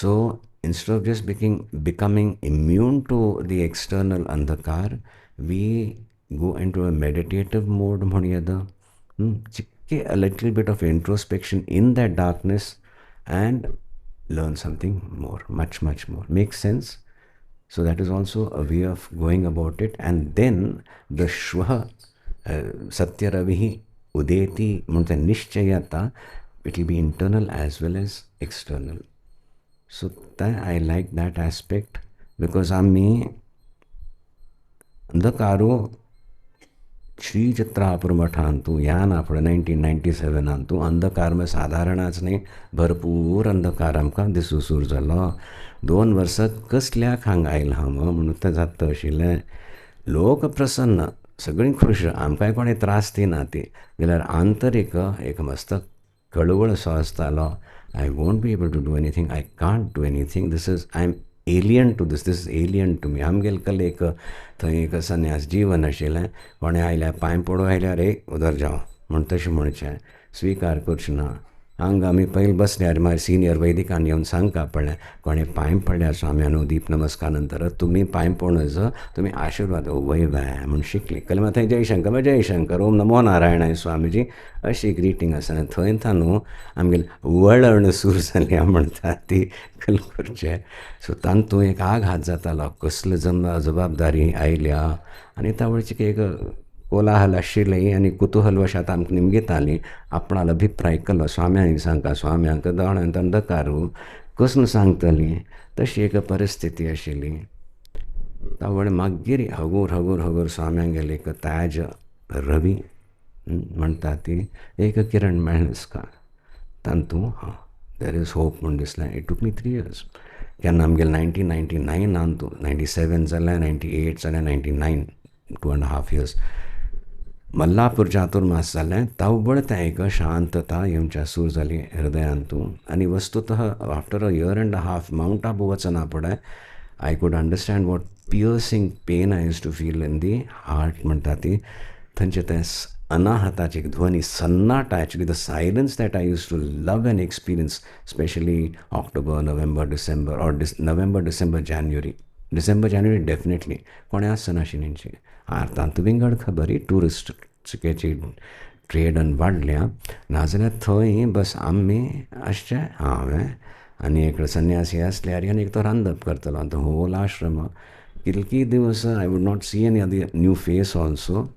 So instead of just becoming immune to the external andhakar, we go into a meditative mode म्हणूया, a little bit of introspection in that darkness and learn something more, much more. Makes sense? So that is also a way of going about it. And then the shvah सत्यरविः उदेति म्हणून तें निश्चय येता. It will be internal as well as external. So I like that aspect because आमी अंधकारो श्री चित्रापूर मठांतू ह्यान आपण 1997 अंधकार में साधारणच नाही भरपूर अंधकार आमकां दिसूसूर जालो. 2 वर्सां कसल्याक हांगा आयला म्हणून तें जाता आशिल्लें. लोक प्रसन्न, सगळीं खुश, आमकांय कोणें त्रास दिना ती. जाल्यार आंतरीक एक मस्त कळवळ असो आसतालो. I won't be able to do anything, I can't do anything, this is I am alien to this is alien to me. आमगेले कलेक थंय एक संन्यास जीवन आशिल्लें. कोणें आयल्यार पांय पडो आयल्यार उदर जावं म्हण तशें म्हणचें स्विकार करचें ना. हांगा आमी पयलीं बसल्यार मागीर सिनियर वैदिकान येवन सांगता पडलें कोणें पांय पडल्यार स्वाम्यान दीप नमस्कार नंतर तुमी पांय पडोनच तुमी आशिर्वाद वय बाय म्हूण शिकली. कल मागीर थंय जयशंकर जयशंकर ओम नमो नारायणाय स्वामीजी अशी ग्रिटींग आसा. थंय न्हू आमगेली वळण सूर जाली म्हणटा ती कल करचें. सो तांतूं एक आघात जातालो, कसली जबाबदारी आयल्या आनी तावळची एक कोलाहल आशिल्ली आनी कुतूहलवशात आमकां निमगेतालीं. आपणालो अभिप्राय केलो, स्वाम्यांक सांगता, स्वाम्यांक दोळ्यांत अंधकारू कसून सांगतलीं. तशी एक परिस्थिती आशिल्ली. तावळे मागीर हगूर हगूर हगूर स्वाम्यांक गेले एक ताज रवी म्हणटा ती एक किरण मेळ्ळेसका तांतूं देर इज होप म्हूण दिसलें. It took me 3 years. केन्ना आमगेले 1999 तूं 97 जालें, 98 जालें, 99 2.5 years. मल्लापूर चातुर्मास जालें. तावबळ तें एक शांतता येवच्या सूर जाली हृदयांतूं. आनी वस्तुतः after a 1.5 years Mount Abu वचना पळय I could understand what piercing pain I used to feel in the heart म्हणटा ती. थंयचे तें अनाहताची ध्वनी सन्नाटा, actually the silence that I used to love and experience specially October, November, December or November, December, January. December January definitely कोणें आसनाशिनींची. तांतूं विंगड खबरी टुरिस्टची ट्रेडन वाडल्या. नाजाल्यार थंय बस आमी आसचे हांवें आनी एक संन्यासी आसल्यार आनी एक तो रांदप करतलो. आनी तो होल आश्रम कितकी दिवस I would not see any other new face also.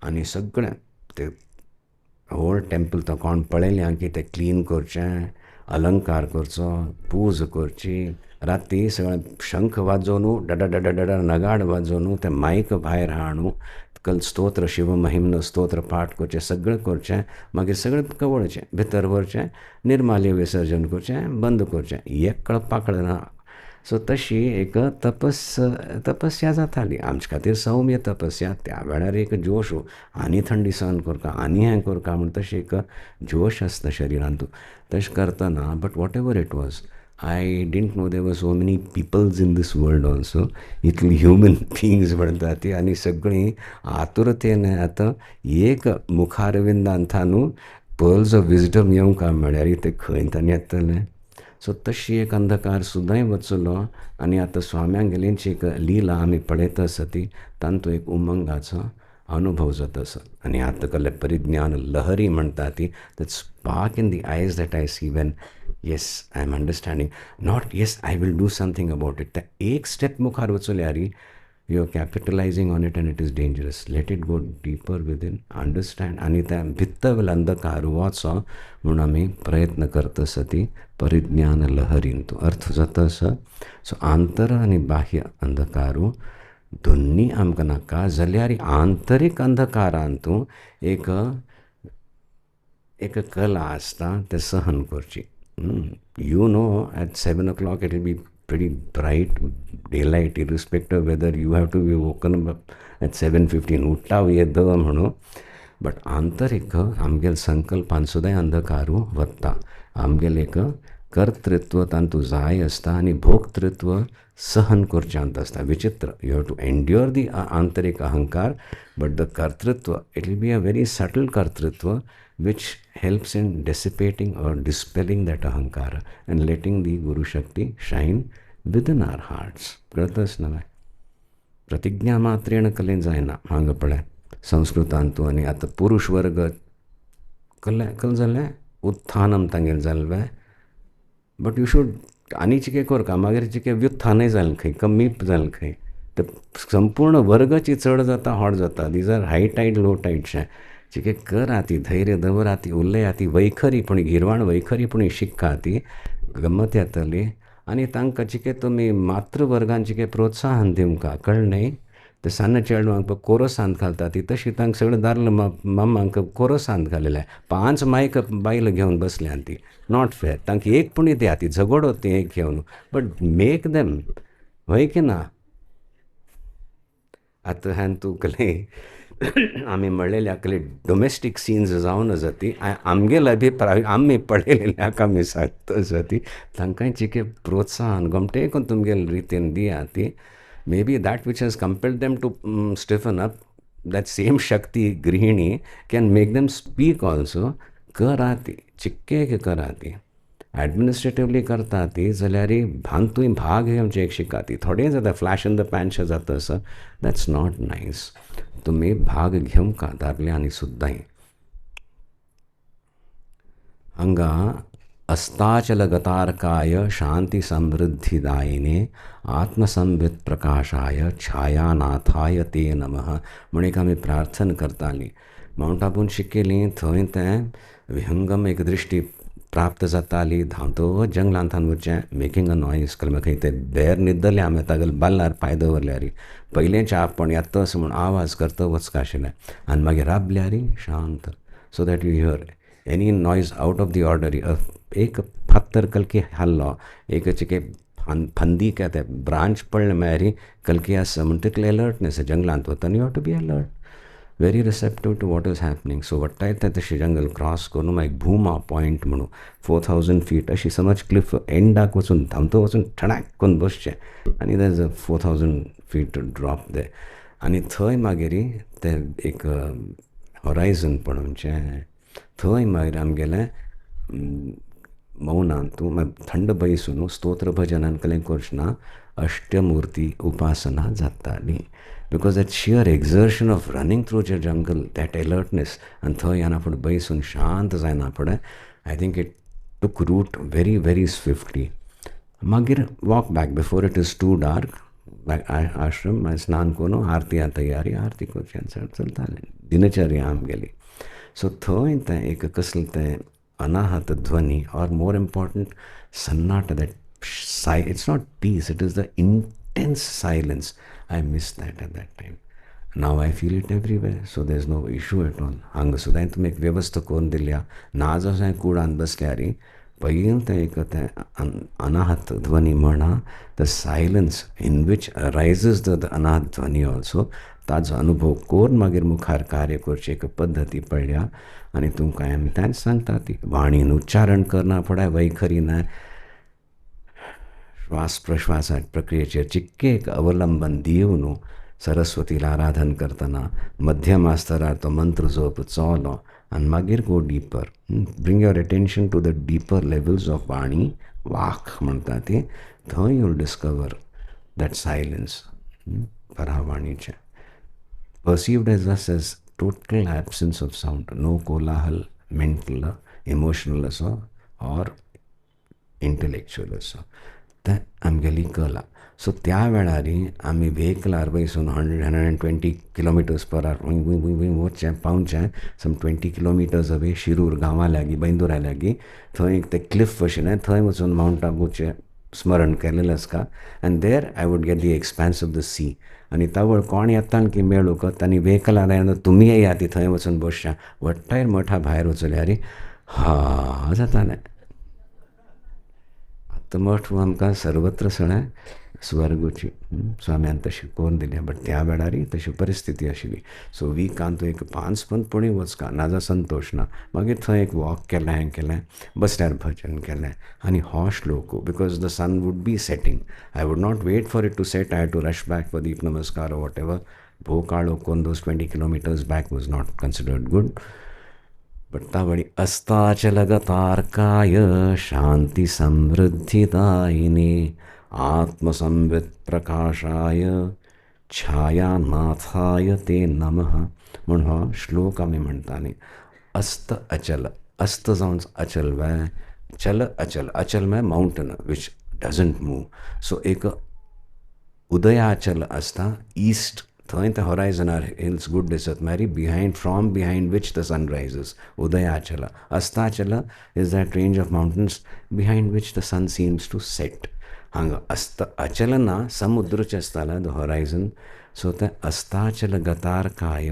आनी सगळें ते होल टेंपल तो कोण पळयल्या की तें क्लीन करचें, अलंकार करचो, पूज करची. राती सगळें शंख वाजोवन डडा नगाड वाजोवन तें मायक भायर हाडून कल स्तोत्र शिवमहिम्न स्तोत्र पाठ करचें, सगळें करचें. मागीर सगळें कवळचें, भितर व्हरचें, निर्माल्य विसर्जन करचें, बंद करचें. एक कळपाक कळना. सो तशी एक तपस्या जाताली आमचे खातीर, सौम्य तपस्या. त्या वेळार एक जोश आनी थंडी सहन करता, आनी हें करता म्हूण तशी एक जोश आसता शरिरांतूं. तशें करतना but what ever it was I didn't know there were so many peoples in this world also. Italy human beings म्हणटा ती आनी सगळीं आतुरतेन आतां एक मुखारविंदांत न्हू पर्ल्स ऑफ विजडम येवंक म्हळ्यार ते खंय तांणी येतलें. सो तशी एक अंधकार सुद्दां वचलो. आनी आतां स्वाम्यांक गेलींची एक लिला आमी पळयता आसा ती तांतूं एक उमंगाचो अनुभव जाता आसा. आनी आतां कल्ले परिज्ञान लहरी म्हणटा ती that spark in the eyes that I see when yes I am understanding not yes I will do something about it. तें एक स्टेप मुखार वचल्यार you are capitalizing on it and it is dangerous. Let it go deeper within, understand. आनी त्या भितर अंधकार वचो म्हूण आमी प्रयत्न करता आसा ती परिज्ञान लहरीन तो अर्थ जाता आसा. सो आंतर आनी बाह्य अंधकारू दोन्ही आमकां नाका जाल्यार आंतरीक अंधकारांतूं एक कला आसता तें सहन करची. You know, at 7 o'clock it will be pretty bright daylight, irrespective of whether you have to be woken up at 7:15 उठ्ठाव येद म्हणून. बट आंतरीक आमगेल संकल्पान सुद्दां अंधकारू वता. आमगेल एक कर्तृत्व तांतूं जाय आसता आनी भोक्तृत्व सहन करचें आसता. विचित्र. यू हॅव टू एंड्योर दी आंतरीक अहंकार बट द कर्तृत्व it will be a very subtle कर्तृत्व which helps in dissipating or dispelling that ahankara and letting the Guru Shakti shine within our hearts. कळतच नव्हे. प्रतिज्ञा मात्रेण कलेन जायना हांगा पळय संस्कृतांतूं. आनी आतां पुरुश वर्ग कल जालें उत्थानम तांगेल जालें. बट यू शूड आनी चिके करता मागीर चिके व्युत्थानय जालें खंय, कमी जालें खंय. तर संपूर्ण वर्गची चढ जाता हॉट जाता. दीज आर हाय टायड लो टायडशे चिके करा ती धैर्य दवरा ती उरल्या ती वैखरीपणी गिरवाण वैखरीपणी शिक्का ती गमत येतली. आनी तांकां चिके तुमी मातृवर्गान चिके प्रोत्साहन दिवंका कळ्ळें. ते सान्न चेडवांक कोरोसांत घालता ती तशी तांकां सगळें दादले मम्मांक कोरोसांत घालेल्या 5 मायक बायल घेवन बसल्यान ती. नॉट फेर. तांकां एक पुणी द्या ती झगडो ती एक घेवन, बट मेक देम वय की ना. आतां हांवें तूं कले आमी म्हणलेल्या कले डोमेस्टीक सीन्स जावन जाती आमगेले अभिप्राय आमी पळयलेल्याक आमी सांगता जाती तांकांय चिके प्रोत्साहन गमटे करून तुमगेले रितीन दिया ती. Maybe that which has compelled them to stiffen up, that same Shakti Grihini can make them speak also. Karati, chikke karati. Administratively kartati, zalyari bhantui bhag hai amche ek shikati. Thode jada flash in the pan sha jata sa. That's not nice. Tumhe bhag ghyam ka darle ani suddai. Anga अस्ताचलगतारकाय शांति समृद्धिदायिने आत्मसंवित प्रकाशाय छायानाथाय ते नमः म्हणून एक आमी प्रार्थना करताली. माउंट आबून शिकेली थंय तें विहंगम एक दृश्टी प्राप्त जाताली. धांवतो जंगलांत वचचें मेकिंग अ नॉयज कल म्हाका ते बेर न्हिदले आमी तागेले बाल्लार पांय दवरल्यारी पयलेंचे आपण येता असो म्हूण आवाज करता वचका आशिल्लें आनी मागीर राबल्यारी शांत so that you here any noise out of the ऑर्डरी. एक पत्थर कलकी हल्लो एक चिके फंदी क्या ते ब्रांच पडले मेरी कलकी आसा म्हणटकले अलर्टनेस जंगलांत वता you have to be alert very receptive to what is happening. So वट्टा येता तशें जंगल क्रॉस करून मागीर भूमा पॉयंट म्हणून 4000 feet अशी समज क्लिफ एंडाक वचून धांवतो वचून ठणाक करून बसचें आनी there is a 4000 feet drop दे आनी थंय मागीर ते एक हॉरायझन पळोवचें. थंय मागीर आमगेलें मौनान तूं थंड बसून स्तोत्र भजनान कलें करचना अष्टमूर्ती उपासना जाताली. Because that sheer exertion of running through the jungle that alertness आनी थंय येना फुडें बसून शांत जायना फुडें I think it took root very very swiftly. मागीर walk back before it is too dark आश्रम मागीर स्नान करून आरती तयारी आरती करचें चलतालें दिनचर्या आमगेली. सो थंय तें एक कसलें तें अनाहत ध्वनी और मोर इम्पॉर्टंट सन्नाटा that it's not peace it is the intense silence. I miss that at that time. Now I feel it everywhere, so there's no issue at all. हांगा सुद्दां तुमी एक वेवस्था करून दिल्या ना जशें कुडान बसल्यारी पयलीं तें एक तें अनाहत ध्वनी म्हणा the silence in which rises the anahat dhvani also ताजो अनुभव करून मागीर मुखार कार्य करची एक पद्दती पडल्या. आनी तुमकां आमी तेंच सांगता ती वाणीन उच्चारण करना फुडें वैखरी ना श्वास प्रश्वासा प्रक्रियेचेर चिक्के एक अवलंबन दिवन सरस्वतीला आराधन करतना मध्यमा स्तरार तो मंत्र जप चलो आनी मागीर go deeper bring your attention to the deeper levels of vani वाक म्हणटा ती थंय यूल डिस्कवर दॅट सायलन्स परावाणीचें perceived as us as total absence of sound, no कोलाहल mental emotional असो or intellectual असो तें आमगेली कला. सो त्या वेळार आमी व्हेकलार बसून 120 km/h वचचें पावचें सम 20 kilometers अवे शिरूर गांवां लागीं बैंदुरा लागीं थंय एक तें क्लिफ आशिल्लें थंय वचून माउंट आबूचें स्मरण केलेलें आसता and there I would get the expanse of the sea. आनी तावळ कोण येता की मेळूक तांणी व्हेकलार आयलो तुमी येया ती थंय वचून बसचें वट्टायर मठा भायर वचल्यार हा जातालें. आतां मठ आमकां सर्वत्र सगळें स्वर्गूची सो आमी तशी करून दिली बट त्या वेळार तशी परिस्थिती आशिल्ली. सो विकांत एक 5 पंतपुणी वचका नाजा संतोश ना मागीर थंय एक वॉक केलें हें केलें बसल्यार भजन केलें आनी हो श्लोक because the sun would be setting I would not wait for it to set I to rush back for deep namaskar और वॉट एवर भोव काळो कोन those 20 kilometers back was not considered good. But तावळी अस्ताचलगतार्काय शांती समृद्धिदायिने आत्मसंवित प्रकाशाय छायानाथाय ते नमः म्हूण हो श्लोक आमी म्हणटाली. अस्त अचल अस्त जावन अचल वे चल अचल अचल म्हळ्यार माउंटन वीच डजंट मूव. सो एक उदयाचल असता ईस्ट थंय ते हॉरायझनार हिल्स गुड दिसत मारी from behind which the sun rises. Udayachal. Astachal is that range of mountains behind which the sun seems to set. हांगा अचल ना समुद्रचे आसताला द हॉरायझन. सो ते अस्ताचल गतार्काय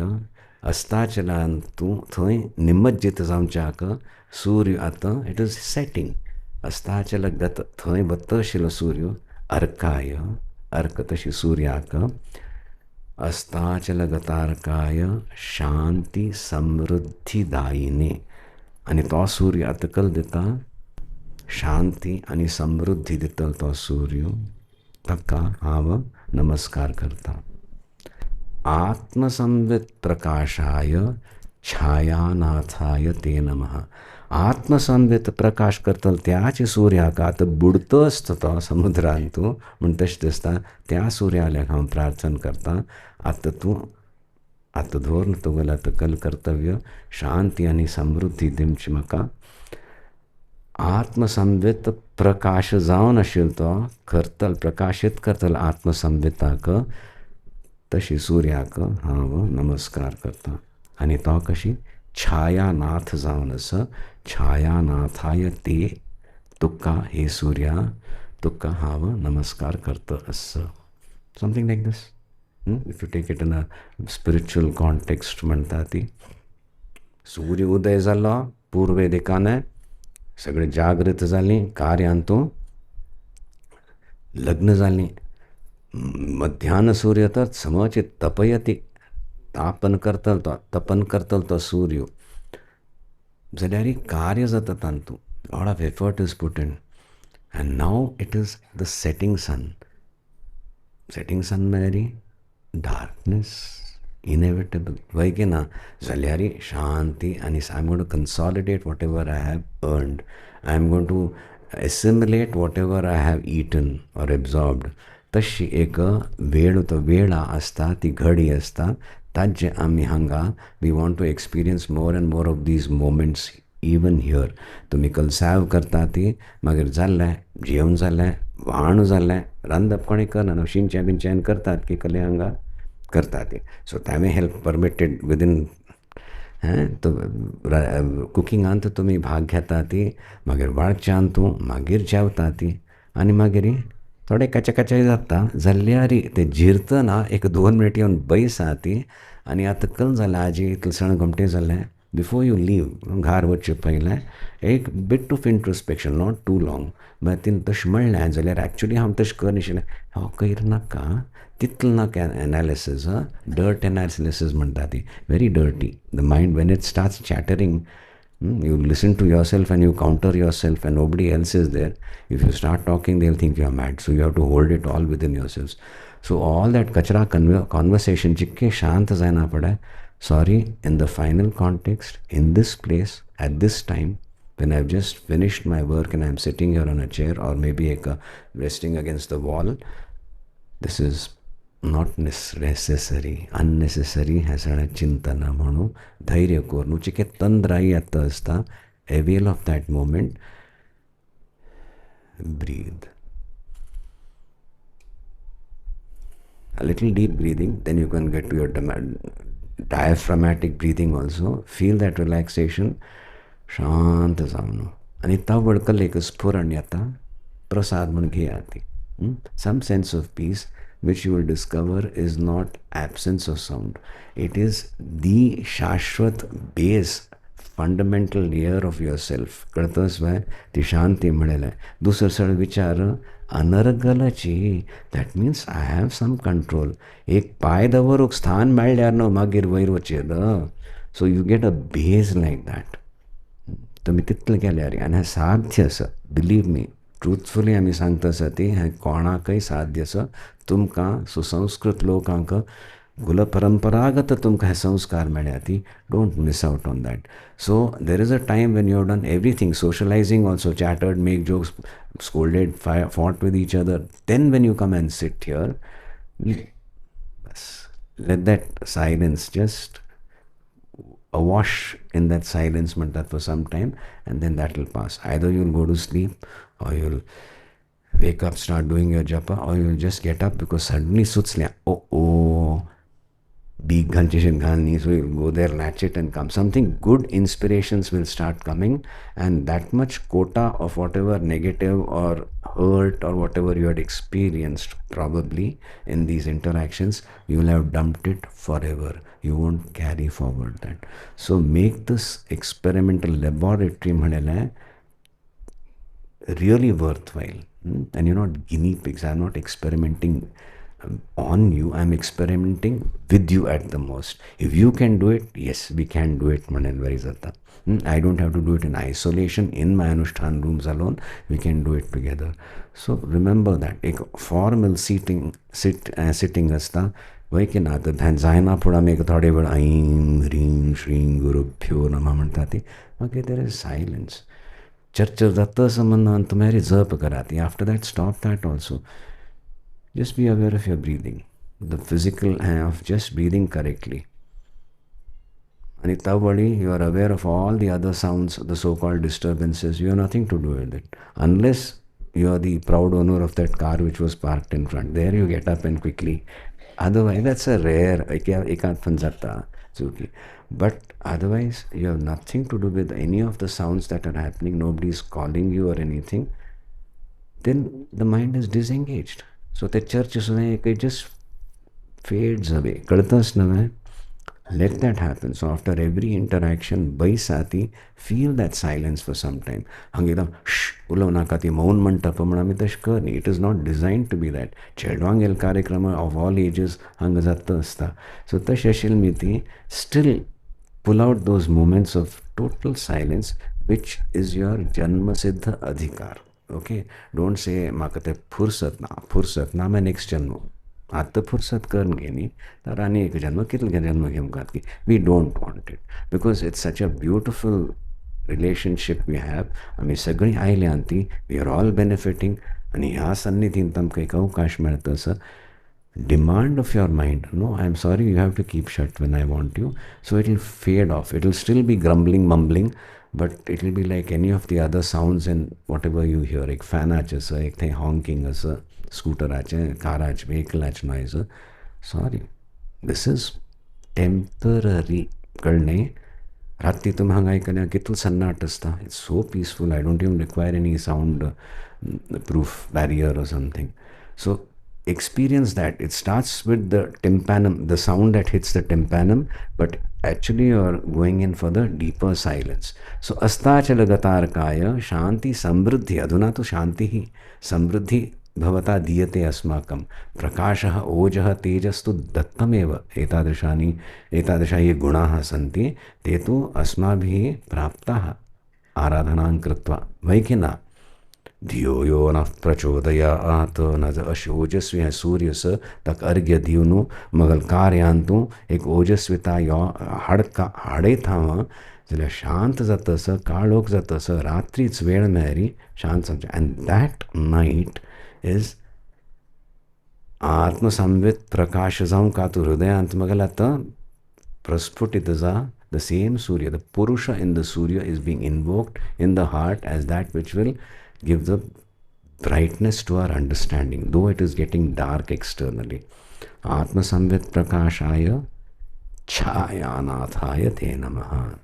अस्ताचलान तूं थंय निमज्जित जावच्याक सूर्य आतां इट इज सेटिंग. अस्ताचल गत थंय बत्त आशिल्लो सूर्य अर्काय अर्क तशी सूर्याक अस्ताचल गतार्काय शांती समृद्धीदायिने. आनी तो सूर्य अतकल दिता शांती आनी समृद्धी दितलो तो सूर्य. ताका हांव नमस्कार करता. आत्मसंवित प्रकाशाय छायानाथाय ते नमः. आत्मसंवित प्रकाश करतलो त्याच सूर्याक आतां बुडतो आसता तो समुद्रांत म्हण तशें दिसता त्या सूर्याक हांव प्रार्थना करता. आतां धोर तुगेलें आतां कर्तव्य शांती आनी समृद्धी दिवची म्हाका. आत्मसंवित प्रकाश जावन आशिल्लो तो करतल प्रकाशीत करतलो आत्मसंविताक तशी सूर्याक हांव नमस्कार करता. आनी तो कशी छायानाथ जावन आसा. छायानाथाय ते तुका हे सूर्या तुका हांव नमस्कार करता आसा. Something like this. If you take it in a spiritual context म्हणटा ती सूर्य उदय जालो पूर्वे दिकाने सगळीं जागृत जालीं कार्यांतू लग्न जालीं. मध्यान सूर्य तर समोचे तपयती तपन करतलो तो सूर्य जाल्यार कार्य जाता तांतू. Lot of effort is put in and now it is the setting sun. Setting sun म्हळ्यार डार्कनेस इनएविटेबल वय ना जाल्यार शांती आनी I am going to consolidate whatever I have earned. I am going to assimilate whatever I have eaten or absorbed. तशी एक वेळ तो वेळा आसता ती घडी आसता ताजे आमी हांगा we want to experience more and more of these moments even here. तुमी कलसाव करता ती मागीर जाल्लें जेवण जाल्लें व्हाण जाल्लें रांदप कोणें करना शिंचें बिंचें करतात की कले हांगा करता ती. सो तांवें हेल्प परमिटेड विदीन तो कुकिंगांत तुमी भाग घेता ती मागीर वाळच्यान तूं मागीर जेवता ती आनी मागीर थोडे कचे जाता जाल्यार ते जिरतना एक 2 मिनट येवन बैसा ती आनी आतां कल जालें आजी इतलें सण घुमटें जालें बिफोर यू लीव घार वचचे पयलें एक bit of introspection not too long. मागीर तिणें तशें म्हणलें जाल्यार एक्चुली हांव तशें करनाशिल्लें हांव करनाका तितलें नाका एनालिसीस. डर्ट एनालिसीस म्हणटा ती very dirty. The mind when it starts chattering you listen to yourself and you counter yourself and nobody else is there. If you start talking they'll think you're mad, so you have to hold it all within yourselves. So all that kachra conversation jikke shant zaina pada. Sorry, in the final context in this place at this time when I've just finished my work and I'm sitting here on a chair or maybe resting against the wall, this is not necessary. Unnecessary ह्या सगळ्या चिंतना म्हणून धैर्य कर न्हू चिके तंद्राई आतां आसता. Avail of that moment. Breathe a little deep breathing, then you can get to your diaphragmatic breathing also. Feel that relaxation. शांत जावन आनी ता वळकल एक स्फुरण येता प्रसाद म्हूण घेया ती. Some sense of peace which you will discover is not absence of sound. It is the shashwat base fundamental layer of yourself. कळतस बाय ती शांती म्हणलें. दुसरं सगळं विचार अनर्गलाची. That means I have some control. एक पांय दवरूंक स्थान मेळ्ळ्यार न्हू मागीर वयर वचेर. So you get a base like that. तुमी तितलें केल्यार आनी हें साध्य आसा. बिलीव मी ट्रुथफुली आमी सांगता आसा ती हें कोणाकय साध्य आसा. तुमकां सुसंस्कृत लोकांक कुलपरंपरागत तुमकां हे संस्कार मेळ्ळ्या ती. Don't miss out on that. So there is a time when you have done everything. Socialising also chattered, make jokes, scolded, fought with each other. Then when you come and sit here, let that silence just awash in that silence for some time, and then that will pass. Either you'll go to sleep or you'll wake up, start doing your japa, or you'll just get up because suddenly sutsliya, big ghanchishin ghani, so you'll go there, latch it and come. Something good inspirations will start coming, and that much quota of whatever negative or hurt or whatever you had experienced probably in these interactions, you will have dumped it forever. You won't carry forward that. So make this experimental laboratory really worthwhile. And you're not guinea pigs. I'm not experimenting on you. I'm experimenting with you at the most. If you can do it, yes, we can do it. I don't have to do it in isolation in my Anushthan rooms alone. We can do it together. So remember that. A formal sitting asta वही के नाते ध्यान जायना पुढा मी एक थोडे वेळ ऐं ह्रीं श्रीं गुरुभ्यो नमः म्हणतात ती okay there is silence church जातं संबंध तुम्हारी जप कराती after that stop that also just be aware of your breathing, the physical of just breathing correctly. And tabadi, you are aware of all the other sounds, the so-called disturbances. You have nothing to do with it unless you are the proud owner of that car which was parked in front. There you get up and quickly. Otherwise, that's a rare ekat panjata zuki. But otherwise, you have nothing to do with any of the sounds that are happening. Nobody is calling you or anything. Then the mind is disengaged. So the church is like it just fades away. Let that happen. So after every interaction, baisati, feel that silence for some time. Hangidam shh ulovnakati maun mantapamnamidashkarni. It is not designed to be that. Chedwangel karikrama of all ages hangazattasta. So tashashilmiti, still pull out those moments of total silence, which is your janma siddha adhikar. Okay, don't say makate fursat na मैं next जन्म आता फुर्सत करन घेनी तर आणि एक जन्म कितले जन्म घेऊन घात की we don't want it because it's such a beautiful relationship we have. आम्ही सगळी आयले आणती, we are all benefiting आणि ह्या सन्निधीन तमका एक अवकाश मिळतं असं. Demand of your mind, no, I'm sorry, you have to keep shut when I want you. So it will fade off. It will still be grumbling, mumbling, but it will be like any of the other sounds and whatever you hear. Ek fan ache sa, ek thing honking asa, scooter ache, car ache, vehicle ache noise. Sorry, this is temporary. Karne rati tum hangai karne kittul sannat asta. It's so peaceful. I don't even require any sound proof barrier or something. So experience that. It starts with the tympanum, the sound that hits the tympanum, but actually you are going in for the deeper silence. So astachalagatarkaya shanti samruddhi, aduna tu shanti hi samruddhi bhavata diyate asmakam prakashah ojah tejastu dattameva etadrisha ye gunaah santi te tu asmabhi praptah aradhanam kritva vaikina धियो यो न प्रचोदयात न अश ओजस्वी है सूर्य स तक अर्घ्य दिवनु मगल कार्यांतू एक ओजस्विता यो हाडे थाव जाल्यार शांत जातस काळोख जातस रात्रीच वेळ मेळ्ळी शांत समज एंड दॅट नाईट इज आत्मसंवित प्रकाश जावं का तूं हृदयांत मगल आतां प्रस्फुटित जा the same Surya, the Purusha in the Surya is being invoked in the heart as that which will give the brightness to our understanding, though it is getting dark externally. Atma Samvit Prakashaya Chayanathaya Te Namaha.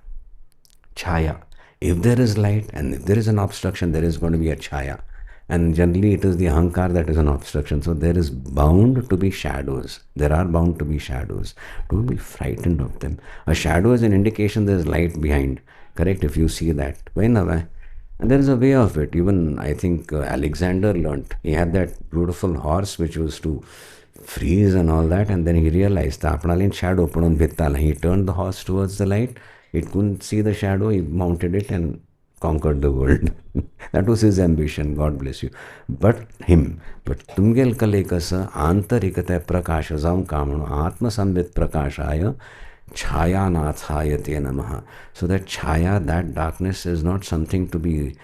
Chaya. If there is light and if there is an obstruction, there is going to be a chaya. And generally it is the ahankar that is an obstruction. So there is bound to be shadows. There are bound to be shadows. Don't be frightened of them. A shadow is an indication there is light behind. Correct? If you see that. And there is a way of it. Even I think Alexander learnt. He had that beautiful horse which was to freeze and all that. And then he realized shadow. He turned the horse towards the light. It couldn't see the shadow. He mounted it and conquered the world. That was his ambition. God bless you. But tumgel kalekasa antarikata prakasha zaum kamano atma sambit prakashaya Chayanathaya Te Namaha. So that chaya, that darkness is not something to be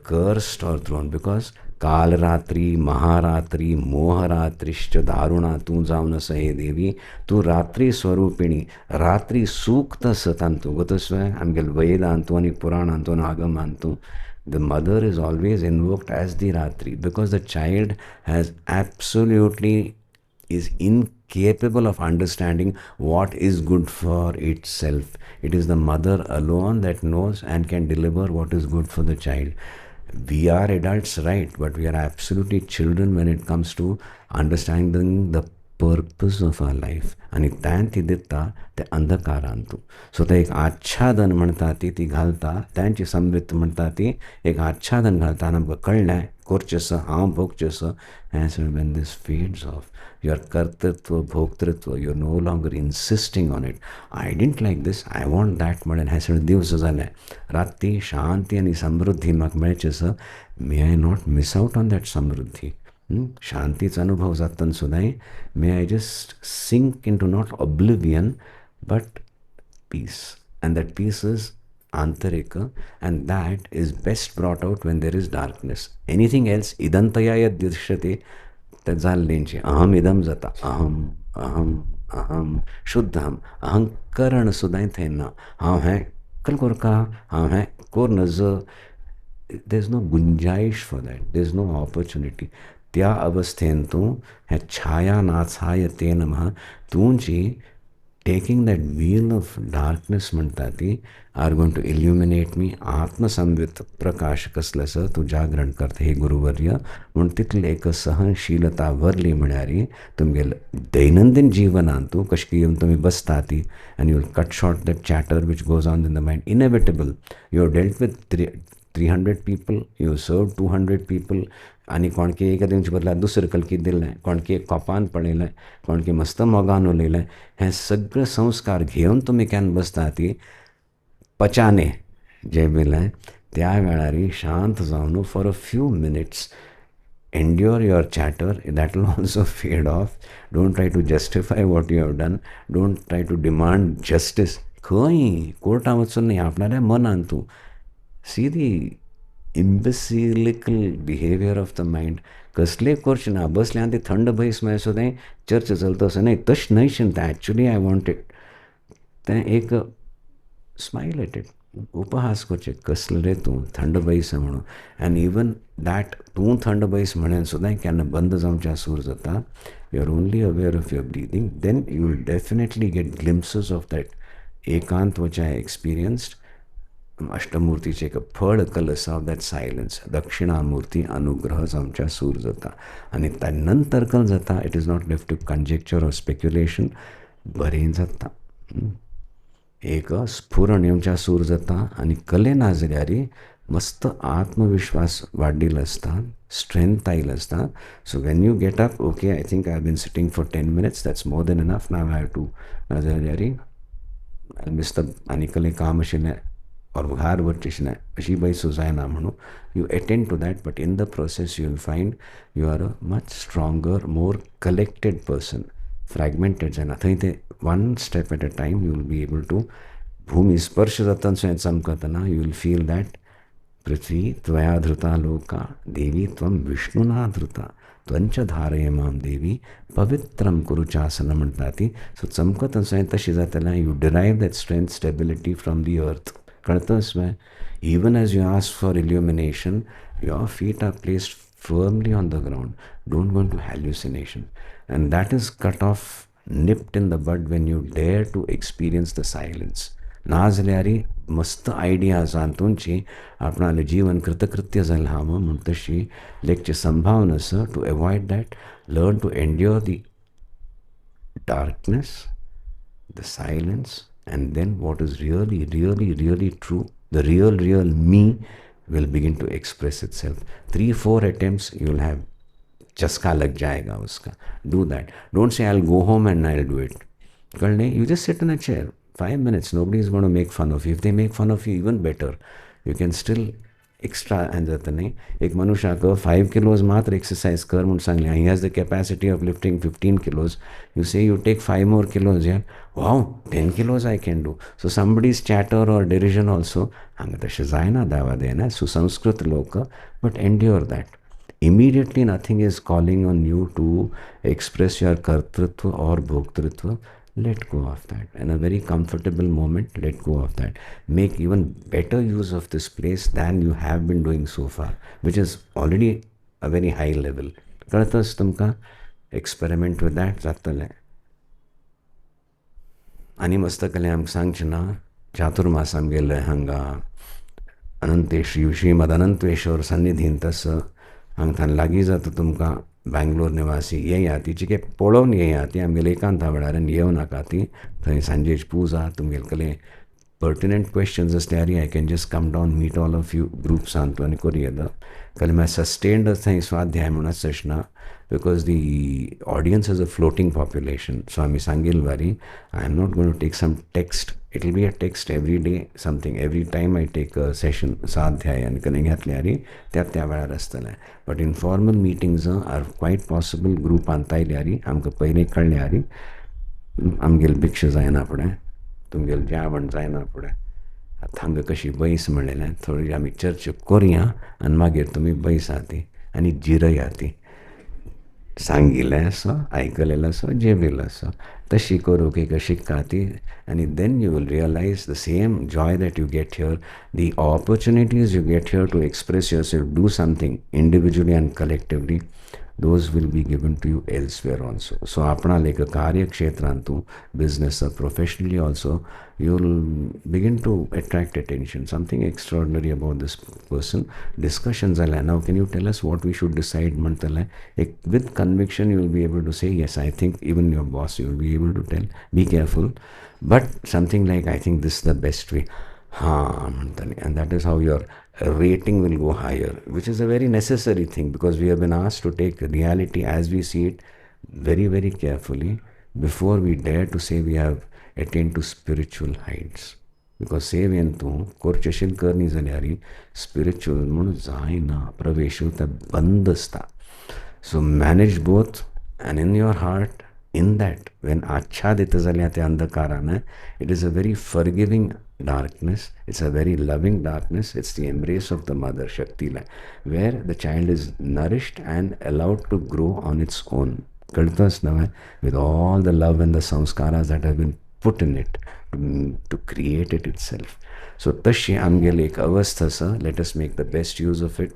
cursed or thrown, because Kal Ratri, Maharatri, Moharatrishcha Daruna Tu Jauna Sahe Devi, Tu Ratri Swarupini, Ratri Sukta Satantu, Gotasway, Amgal Veda Antoni Purana Anton Agam Antu, The mother is always invoked as the Ratri because the child has absolutely is incapable of understanding what is good for itself. It is the mother alone that knows and can deliver what is good for the child. We are adults, right, but we are absolutely children when it comes to understanding the purpose of our life. आनी त्यान ती दिता ते अंधकारांतू. सो ते एक आच्छादन म्हणटा ती घालता, त्यांची समृद्ध म्हणटा ती एक आच्छादन घालता आनी आमकां कळ्ळें करचें हांव भोगचें. And so when this fades off your कर्तृत्व भोक्तृत्व, you are no longer insisting on it. I didn't like this, I want that म्हणून हे सगळे दिवस जाले. राती शांती आनी समृद्धी म्हाका मेळचें. May I not miss out on that samriddhi. शांतीचा अनुभव जातना सुद्दां may I just sink into not oblivion but peace. And that peace is आंतरिक and that is best brought out when there is darkness. Anything else इदंतया यद् दृश्यते तें जाल्लेंचें. अहम इदम जाता, अहम अहम अहम शुद्धहम. अहंकरण सुद्दां थंय ना. हांव हें कल कोरका, हांव हें कोर नज. देर इज नो गुंजाइश for that, there is no opportunity. त्या अवस्थेन तूं हें छाया नाछाय ते नमः तुजी taking that wheel of darkness म्हणटा ती are going to illuminate me. आत्मसंवित प्रकाश कसलो आसा तूं जागरण करता हे गुरुवर्य. म्हूण तितली एक सहनशीलता व्हरली म्हळ्यार तुमगेले दैनंदीन जिवनांत तूं कशें येवन तुमी बसता ती आनी you will cut short that chatter which goes on in the mind. Inevitable you have dealt with 300 people, you served 200 people. आनी कोणके एका दिवचे बदला दुसरें कलकी दिल्लें, कोणके कोपान पडयलें, कोणके मस्त मोगान उलयलें. हें सगळे संस्कार घेवन तुमी केन्ना बसता ती पचाने जे बिलें त्या वेळार शांत जावन for a few minutes endure your chatter. That will also fade off. Don't try to justify what you have done. Don't try to demand justice. खंय कोर्टां वचून न्ही, आपणाल्या मनान तूं see the imbecilical behavior of the mind. कसले करचें ना, बसले आनी ते थंड बयस म्हळ्यार सुद्दां चर्चा चलता असो न्ही. तशें न्हयशें तें. एक्चुली आय वॉन्ट इट तें एक स्मायल एट इट. उपहास करचें कसलें रे तूं थंड बयस म्हणून. एंड इवन दॅट तूं थंड बयस म्हण्यान सुद्दां केन्ना बंद जावचें सूर जाता. You are only aware of your breathing. Then you will definitely get glimpses of that ekant which I experienced. अष्टमूर्तीचे एक फळ कलस ऑफ दॅट सायलन्स. दक्षिणामूर्ती अनुग्रह आमच्या सूर जाता आनी त्या नंतर कल जाता. It is not left to conjecture or speculation. बरें जाता. एक स्फुरण येवच्या सूर जाता आनी कले ना जाल्यार मस्त आत्मविश्वास वाडिल्लो आसता, स्ट्रेंथ आयिल्लो आसता. So when you get up, okay I think I have been sitting for 10 minutes, that's more than enough. Now I have to ना जाल्यार मिस्त आनी कले काम आशिल्लें और भार वरचें अशी बयसू जायना म्हणून you attend to that. But in the process you will find you are a much stronger, more collected person. Fragmented जायना थंय ते one step at a time you will be able to. भूमी स्पर्श जातना सो चमकतना यू विल फील दॅट पृथ्वी त्वया धृता लोका देवी त्वं विष्णुना धृता त्वंच धारय मां देवी पवित्रम कुरुचासन म्हणटा ती. सो चमकतना सो तशी जातना you derive that strength stability from the earth. कळतस वे. Even as you ask for illumination, your feet are placed firmly on the ground. Don't go into hallucination. And that is cut off, nipped in the bud when you dare to experience the silence. ना जाल्यार मस्त ideas तुमची आपणालें जीवन कृतकृत्य जालें हा म्हणून तशी लेखची संभावना आसा. To avoid that, learn to endure the darkness, the silence. And then what is really, really, really true, the real me will begin to express itself. 3-4 attempts, you'll have chaska lag jayega uska. Do that. Don't say I'll go home and I'll do it. You just sit in a chair. 5 minutes. Nobody is going to make fun of you. If they make fun of you, even better. You can still extra. And एक मनुष्याक 5 kilos मात्र exercise कर म्हणून सांगलें. He has the capacity of lifting 15 kilos. You से you take 5 more kilos. Yeah, wow, 10 kilos I can do. So somebody's chatter or derision also हांगा तशें जायना दावा देना. सुसंस्कृत लोक, but endure that. immediately nothing is calling on you to express your kartritva or bhoktritva, let go of that. In a very comfortable moment, let go of that. Make even better use of this place than you have been doing so far, which is already a very high level. कळतंच तुमकां? Experiment with that जातलें. आनी मस्तकलें आमकां सांगचें ना. चातुर्मास आमगेले हांगा श्रीमद अनंतेश्वर सन्निधीन तसं हांगथान लागीं जाता तुमकां बँगलोर निवासी येयात ती चिके पळोवन येयात ती आमगेले एकांता वेळार येवं नाका ती. थंय सांजेची पुजा तुमगेले कले पर्टिनंट क्वेश्चन्स असल्यार I can just come down meet all of you ग्रुप्सान तूं आनी कोरी येता कले मागीर सस्टेन्ड थंय स्वाध्याय म्हणून सचना because the audience is a floating population. So आमी सांगिल्लें वारी I am not going to take some text. It will be a text every day something every time I take a session स्वाध्याय आनी कडेन घेतल्यार त्या वेळार आसतलें. But informal meetings are quite possible. ग्रुपांत आयल्यार आमकां पयलीं कळल्यार आमगेली भिक्षा जायना फुडें, तुमगेलें जेवण जायना फुडें. हांगा कशी बैस म्हणलेलें थोडी आमी चर्चा करुया आनी मागीर तुमी बैसा ती आनी जिरया ती. सांगिल्लें आसा, आयकलेलें आसा, जेविल्लें आसा तशी करूंक एक शिक्का ती. आनी then you will realize the same joy that you get here, the opportunities you get here to express yourself, do something individually and collectively, those will be given to you elsewhere also. So apna like कार्यक्षेत्रांतू business professionally also you'll begin to attract attention. Something extraordinary about this person. Discussions are now, can you tell us what we should decide mantala? With conviction you will be able to say yes, I think. Even your boss you will be able to tell, be careful, but something like I think this is the best way, and that is how your rating will go higher, which is a very necessary thing because we have been asked to take reality as we see it very, very carefully before we dare to say we have attained to spiritual heights. Because seven तूं कोरचेशील करनी जाल्यार spiritual म्हणून जायना, प्रवेश ते बंद आसता. So manage both and in your heart, in that when achadita zalya te andhakarana, it is a very forgiving darkness, it's a very loving darkness, it's the embrace of the mother Shakti, where the child is nourished and allowed to grow on its own, with all the love and the samskaras that have been put in it to create it itself. So tashi amgele ek avastha sa, let us make the best use of it.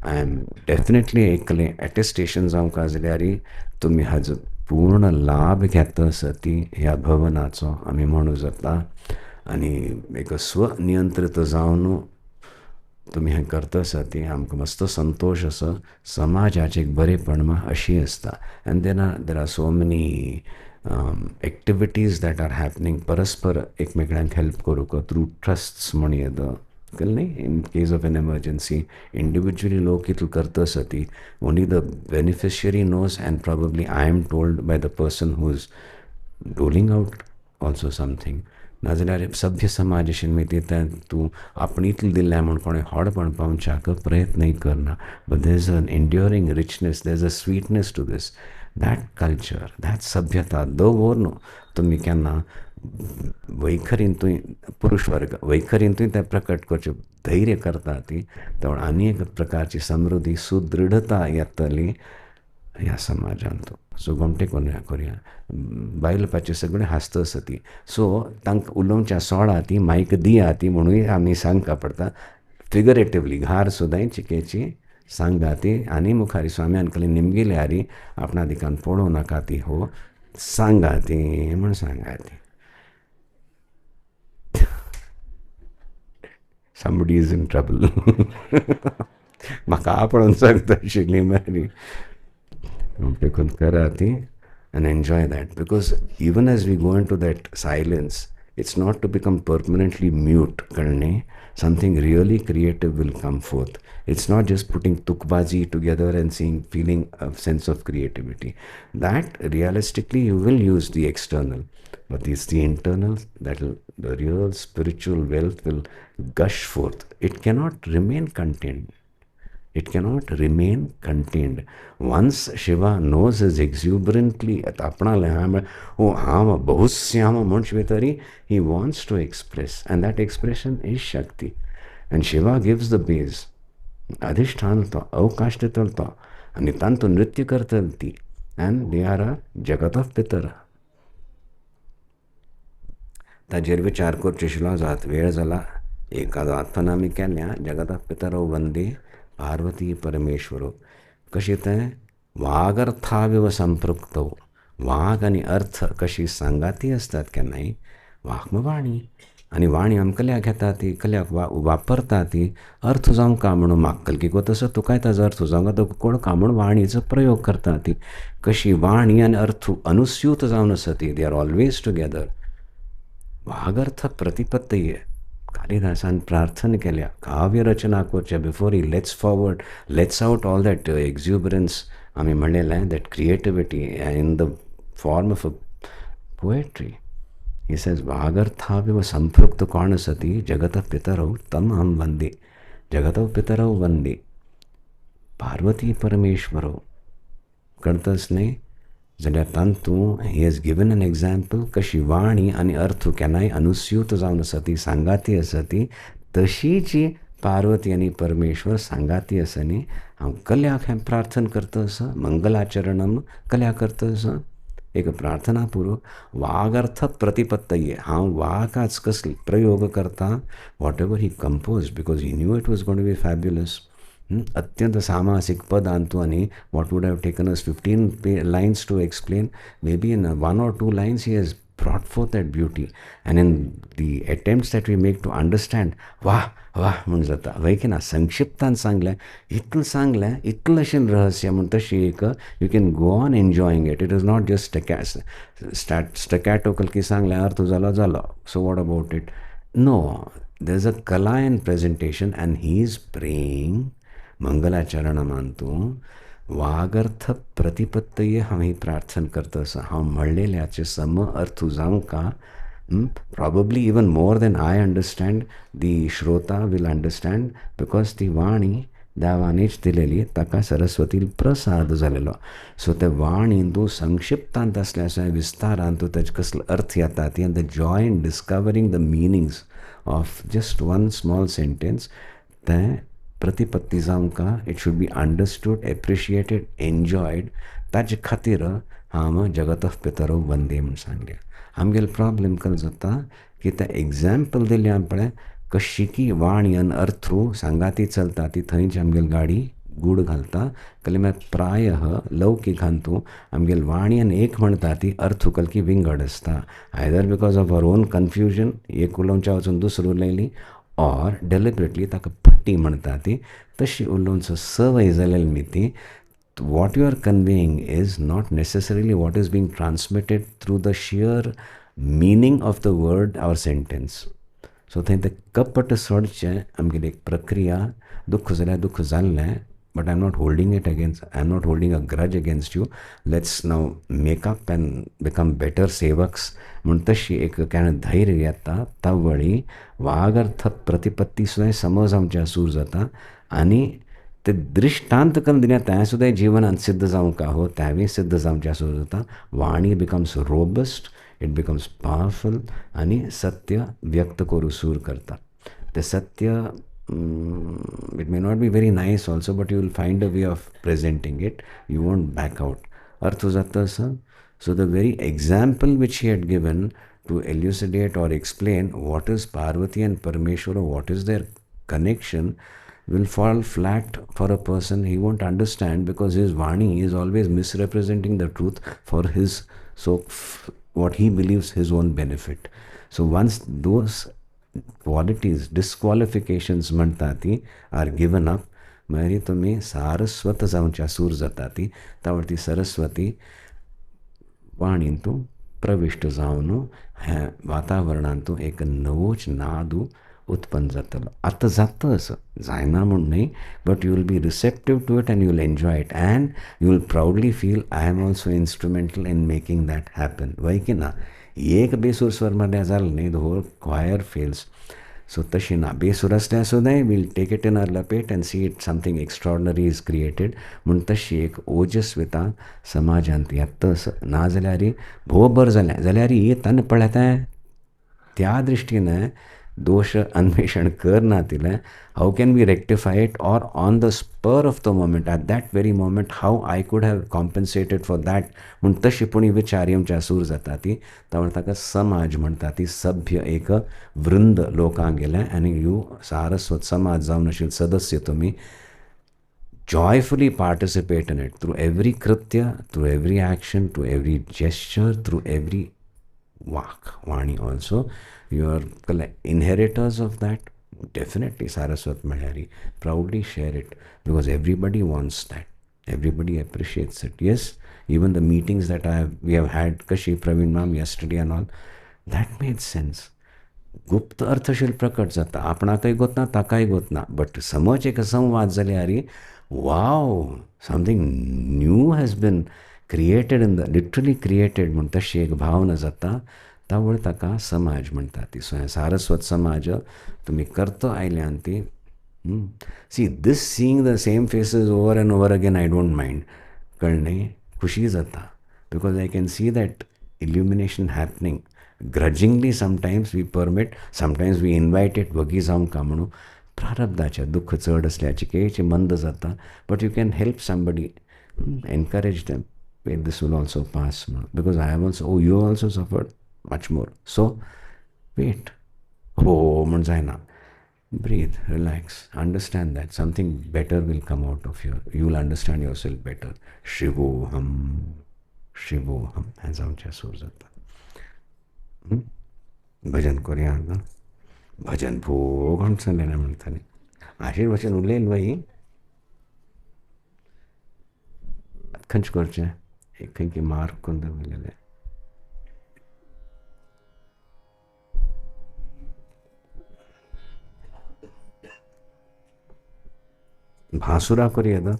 I am definitely ekale attestation जावं काजल्यारी तुम्ही हाजो पूर्ण लाभ घेता सती ह्या भवनाचो आमी म्हणू जाता. आनी एक स्वनियंत्रित जावन तुमी हें करता सती आमकां मस्त संतोश आसा. समाजाचें एक बरेपण अशी आसता. And there are so many activities that are happening. परस्पर एकमेकांक हेल्प करूंक थ्रू ट्रस्ट्स म्हण येता न्ही. In case of an emergency, individually लोक इतल करता सती only the beneficiary knows, and probably I am told by the person who is doling out also something. नाजाल्यार सभ्य समाजेशन में तूं आपणी इतल दिल्ल्या म्हण कोणें हडपण पावच्याक प्रयत्नय करना. But there is an enduring richness, there is a sweetness to this. That culture, that सभ्यता दवरन तुमी केन्ना वैखरींतूय पुरुष वर्ग वैखरींतूय ते प्रकट करचे धैर्य करता ती तर आनी एक प्रकारची समृद्धी सुदृढता येतली ह्या समाजांत. सो घोमटे करूया बायलपाचे सगळे हासता सती. सो तांकां उलोवच्या सोडा ती मायक दिया ती म्हणून आमी सांगता पडटा फिगरेटिवली. घार सुद्दां चिकेची सांगा ती आनी मुखारी स्वाम्यान कले निमगेल्यार आपणा दिकान पळोवं नाका ती हो सांगा ती म्हण सांगा ती. Somebody is in trouble. म्हाका आपणून सांगता आशिल्ली मारी देखून करा ती and enjoy that, because even as we go into that silence, it's not to become permanently mute. Something really creative will come forth. It's not just putting tukbazi together and feeling a sense of creativity. That realistically you will use the external, but it's the internal that the real spiritual wealth will gush forth. It cannot remain contained. It cannot remain contained. Once Shiva knows as exuberantly at apna leham oh hama bahusyama munchvetari, he wants to express, and that expression is Shakti. And Shiva gives the base. Adhishthana to, avkashtatal to, आनी तांतूं नृत्य करतली ती, and they are a जगत of पितर. ताजेर विचार करचो आशिल्लो, जो आतां वेळ जाला. एकादो आत्मन आमी केल्या, जगत ऑफ पितरो वंदे पार्वती परमेश्वरो. कशी तें वागर्थाविव संपृक्तो, वाग आनी अर्थ कशी सांगाती असतात केन्नाय. वाग वाणी, आनी वाणी आमी कल्याक घेता ती, कल्याक वापरता ती अर्थ जावंक म्हणून मागकलकी तसो तुकाय ताजो अर्थ जावंक तो कोण का म्हणून वाणीचो प्रयोग करता ती. कशी वाणी आनी अर्थ अनुस्यूत जावन आसा ती, दे आर ऑलवेज टुगेदर. वागर्थ प्रतिपत्तये कालिदासान प्रार्थना केल्या, काव्य रचना करच्या before he lets out all that exuberance आमी म्हणलेलें, that creativity in the form of a poetry. He says वागर्थाविव संपृक्त कोण आसा ती, जगत पितरौ तम अहं वंदे. जगत पितरौ वंदे पार्वती परमेश्वरो. कळटच न्ही जाल्यार तांतूं he has given an example कशी वाणी आनी अर्थ केन्नाय अनुस्यूत जावन आसा ती, सांगाती आसा ती, तशीच पार्वती आनी परमेश्वर सांगाती आसा न्ही. हांव कल्याक हें प्रार्थना करता आसा, मंगलाचरणम कल्याक करता आसा. एक प्रार्थना पुरो वागर्थ प्रतिपत्तये. हांव वाकाच कसली प्रयोग करता, whatever he compose, because he knew it was going to be fabulous. अत्यंत सामासिक पद आणतो आणि what would have taken us 15 lines to explain, maybe in 1 or 2 lines he has brought forth that beauty. And in the attempts that we make to understand, वाह वाह म्हणून जाता वय की ना, संक्षिप्तान सांगलें, इतलें सांगलें, इतलें अशें रहस्य म्हणून तशी एक you can go on enjoying it. It is not just staccato की सांगलें अर्थ जालो, so what about it. No, there is a kala in presentation, and he is praying mangalacharan मानतूं वागर्थ प्रतिपत्तये हांव ही प्रार्थना करता आसा. हांव म्हणलेल्याचे सम अर्थ जावंका. Probably even more than I understand, the Shrota will understand, because ती वाणी देवानीच दिलेली, ताका सरस्वती प्रसाद जालेलो. सो ते वाणींतू संक्षिप्तांत आसल्या विस्तारांत तेजे कसलो अर्थ येता ती, and the joy in discovering the meanings of just one small sentence, तें प्रतिपत्ती जावंका. It should be understood, appreciated, enjoyed. ताजे खातीर हांव जगत ऑफ पितरो वंदे म्हूण सांगलें. आमगेलो प्रॉब्लेम कल जाता की तें एग्जाम्पल दिलें आपणें कशी की वाणी आनी अर्थू सांगाती चलता ती, थंयच आमगेली गाडी गूड घालता. कल्यार प्रायः लौकीक हांतू आमगेली वाणी आनी एक म्हणटा ती, अर्थ कलकी विंगड आसता. Either because of our own confusion, एक उलोवच्या वचून दुसरो उलयली, ऑर डेलिबरेटली ताका पट्टी म्हणटा ती, तशी उलोवचो संवय जालेली न्ही ती. What you are conveying is not necessarily what is being transmitted through the sheer meaning of the word or sentence. So थंय तें कपट सोडचें आमगेली एक प्रक्रिया. दुख्ख जाल्यार दुख्ख जाल्लें, but I'm not holding it against, I'm not holding a grudge against you. Let's now make up and become better sevaks. म्हूण तशी एक केन्ना धैर्य येता. तावळी वागर्थ प्रतिपत्ती सुद्दां समज आमच्या सूर जाता, आनी ते दृश्टांत करून दिल्या तें सुद्दां जिवनांत सिद्ध जावंका हो, तेंवूय सिद्ध जावच्या सूर जाता. वाणी becomes robust, it becomes powerful, आनी सत्य व्यक्त करूं सूर करता. ते सत्य, it may not be very nice also, but you will find a way of presenting it. You won't back out. अर्थ जाता असो. So the very example which he had given to elucidate or explain what is Parvati and Parmeshwara, what is their connection, will fall flat for a person. He won't understand, because his Vani is always misrepresenting the truth for his, what he believes his own benefit. So once those qualities, disqualifications म्हणटाती, are given up, मागीर तुमी सारस्वत जावच्या सूर जाता ती. तावळती सरस्वती वाणींतू प्रविश्ट जावन हें वातावरणांतू एक नवोच नादू उत्पन्न जातलो. आतां जाता असो, जायना म्हूण न्ही, but you will be receptive to it, and you will enjoy it, and you will proudly feel I am also instrumental in making that happen. वय की ना, एक बेसूर स्वर मारल्या जालें न्ही, the whole choir fails. So तशी ना, बेसूर आसल्या सुद्दां will take it in uh लपेट and see it something extraordinary is created. म्हूण तशी एक ओजस्विता समाजांत येता. ना जाल्यार भोव बरें जालें जाल्यार येता आनी पळयता. त्या दृश्टीन दोष अन्वेषण कर ना दिलें, how can we rectify it, or on the spur of the moment, at that very moment how I could have compensated for that म्हूण तशी पुणी विचार येवच्या सूर जाता ती. त्यामुळे ताका समाज म्हणटा ती, सभ्य एक वृंद लोकांक गेलें आनी यू सारस्वत समाज जावन आशिल्ले सदस्य तुमी joyfully participate in it through every kritya, through every action, through every gesture, through every vani also. You are inheritors of that. Definitely Saraswat Mayari, proudly share it, because everybody wants that. Everybody appreciates it. Yes, even the meetings that we have had, Kashi, Praveen ma'am yesterday and all, that made sense. गुप्त अर्थशील प्रकट जाता, आपणाकय गोतना ताकाय गोतना, but समज एक संवाद जाले अरे wow, something new has been created in the, literally created म्हूण तशी एक भावना जाता. त्यामुळे ताका समाज म्हणटा ती. सो हें सारस्वत समाज तुमी करता आयल्यान ती see this seeing the same faces over and over again I don't mind, कळ्ळें, खुशी जाता, because I can see that illumination happening. Grudgingly sometimes we permit, sometimes we invite it, वगी जावं का म्हणून प्रारब्धाचें दुःख चड असल्याची केळीची मंद जाता, but you can help somebody, encourage them, wait this will also pass म्हणून, because I have also, you also suffered much more. So wait, हो म्हण जायना, breathe, relax, understand that something better will come out of you will understand yourself better. Shivoham, Shivoham, हें जावचें सूर जाता. भजन करुया ना, भजन भोग म्हणचलें ना म्हणटाली, आशीर भशेन उलयलें बाई, खंयच करचें, एक खंय मार्क करून दवरलेलें. भासुरा करूया दा.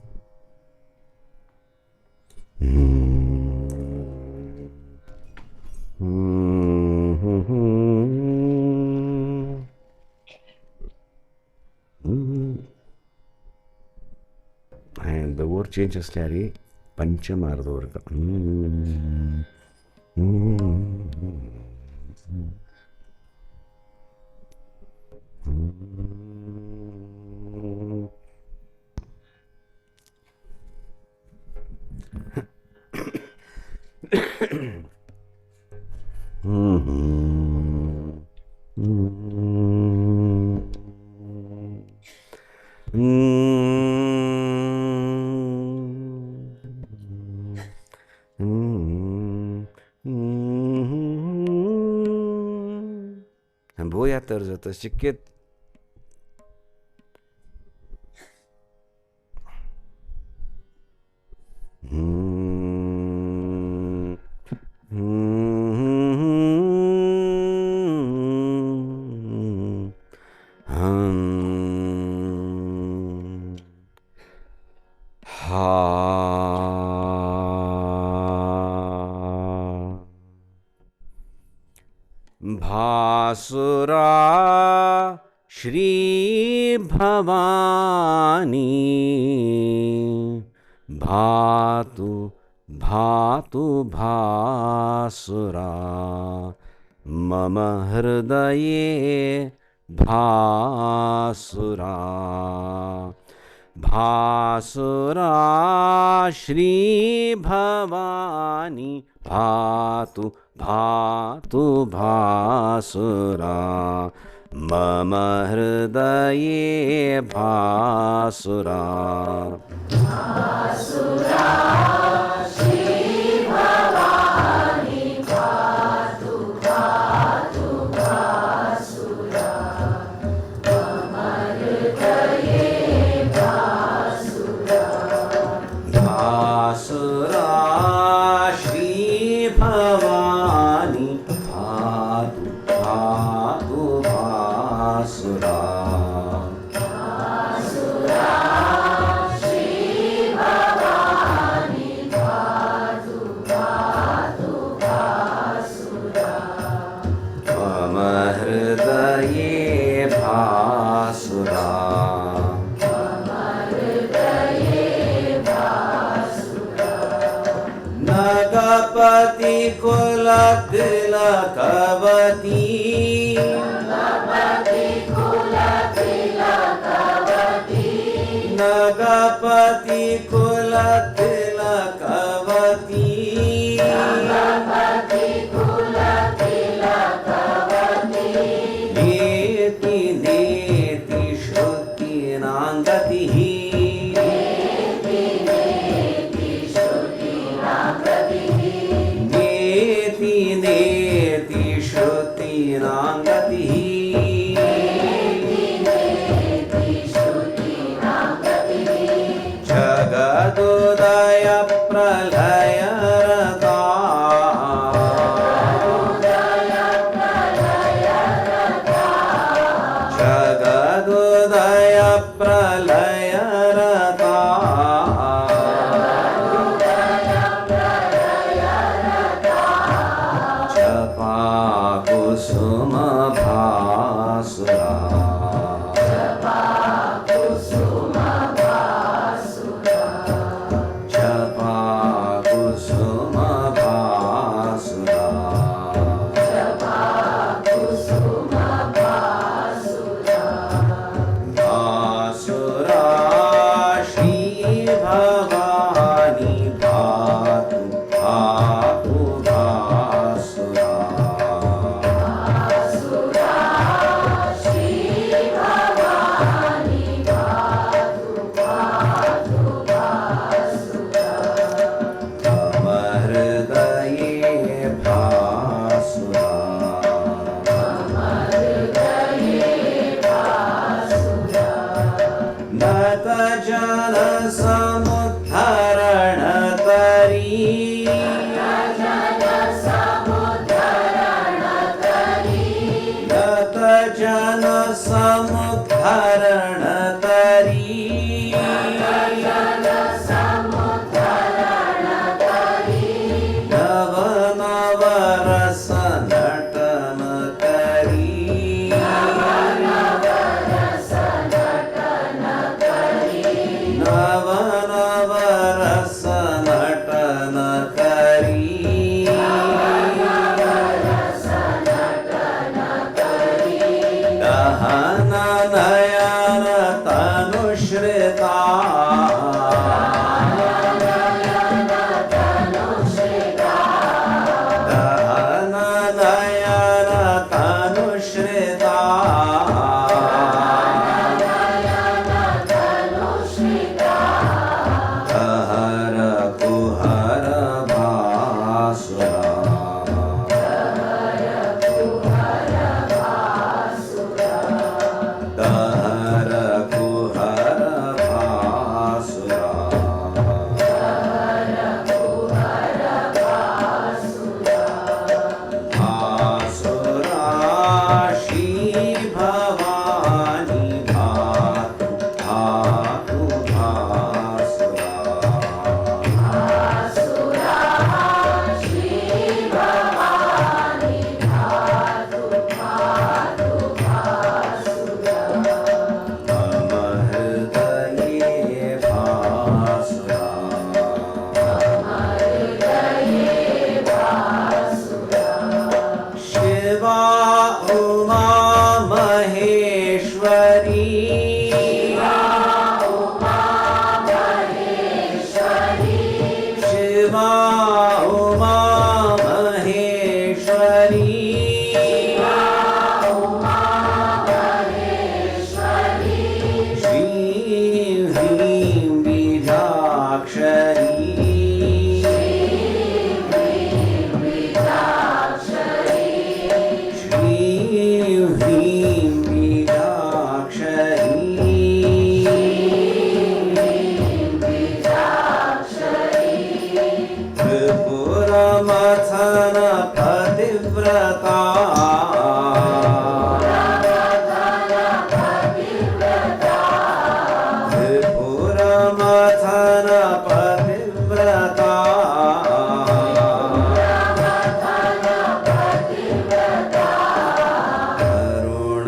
द वोर चेंज असल्यार पंचमार दवरता. Boia तर जाता शिकेत. भासुरा श्री भवानी भातु भातु भासुरा मम हृदये भासुरा भासुरा श्री भवानी भातु भातु भासुरा मम हृदये भासुरा भासुरा श्री भवानी भातु भातु भासुरा मम हृदये भासुरा भासुरा श्री भवानी भातु भातु भासुरा भासुरा श्री भवानी भातु भातु भासुरा मम हृदये भासुरा मम हृदये भासुरा नगपति कुल तिलकवती नगपति नेति नेति श्रुतीनाङ्गतिः नेति नेति श्रुतीनाङ्गतिः जगदोदय प्रलयरता जगदोदय प्रलयरता जपा कुसुम भासुरा जपा कुसुम भासुरा भासुरा श्री भवानी भातु भातु भासुरा मम हृदये भासुरा नत जन समुद्धरण तरी नत जन समुद्धरण तरी नव नव रस नटन करी नव नव रस नटन करी दहन नयन तनुश्रिता दहन नयन तनुश्रिता हर कुहर भासुरा दहर कुहर भासुरा भासुरा श्री भवानी भातु भातु भासुरा मम हृदये भासुरा शिवा उमा महेश्वरी शिवा उमा महेश्वरी श्रीं ह्रीं बीजाक्षरी श्रीं ह्रीं बीजाक्षरी त्रिपुरमथन पतिव्रता त्रिपुरमथन पतिव्रता करुण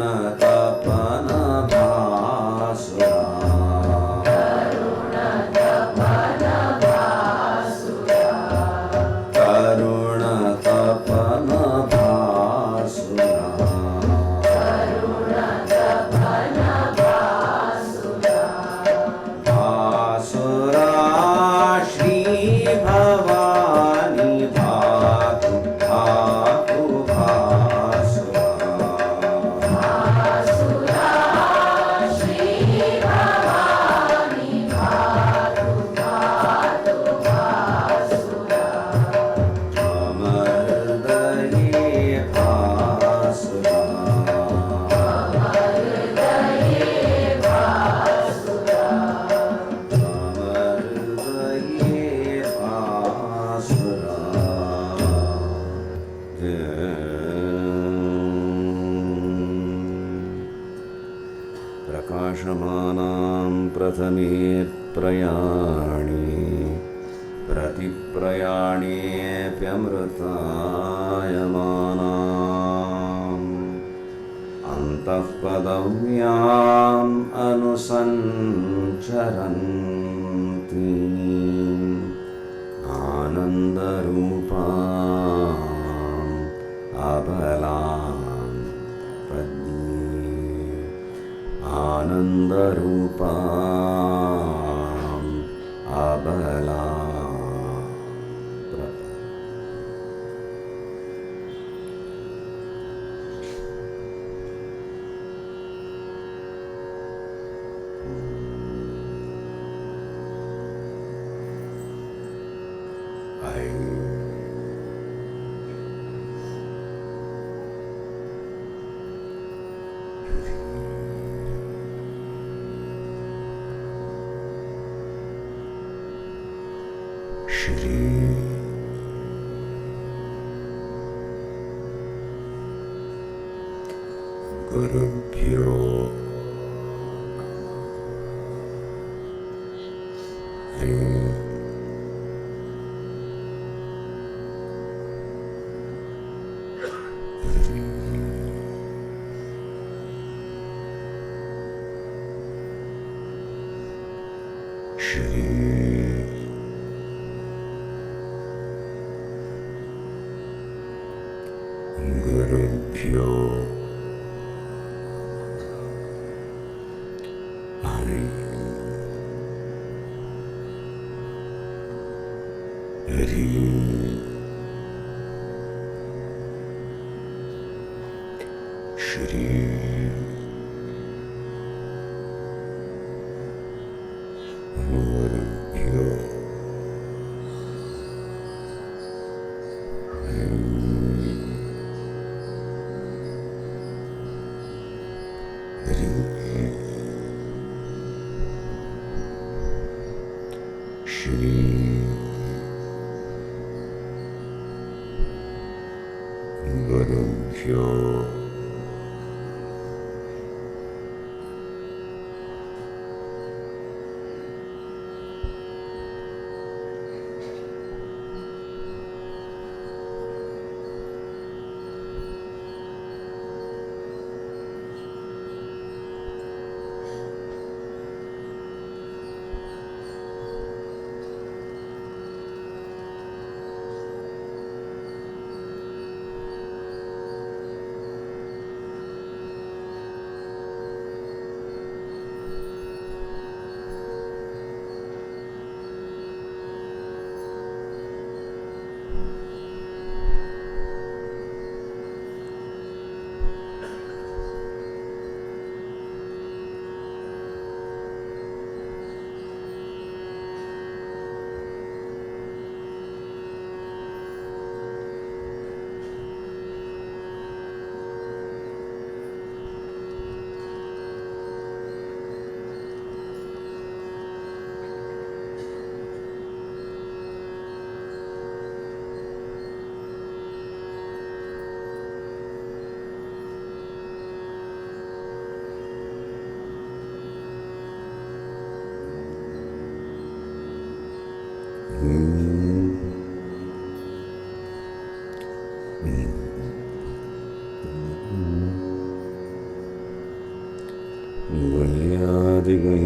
प्रशमानां प्रथमेत्प्रयाणे प्रतिप्रयाणेऽप्यमृतायमानाम् अन्तः पदव्याम् अनुसञ्चरन्ति आनन्दरूपाम् अबलां पद्ये आनन्दरूपाम् अबलां गुरुभ्यो गुरुभ्यो श्री गुरुभ्यो श्री गुरुभ्यो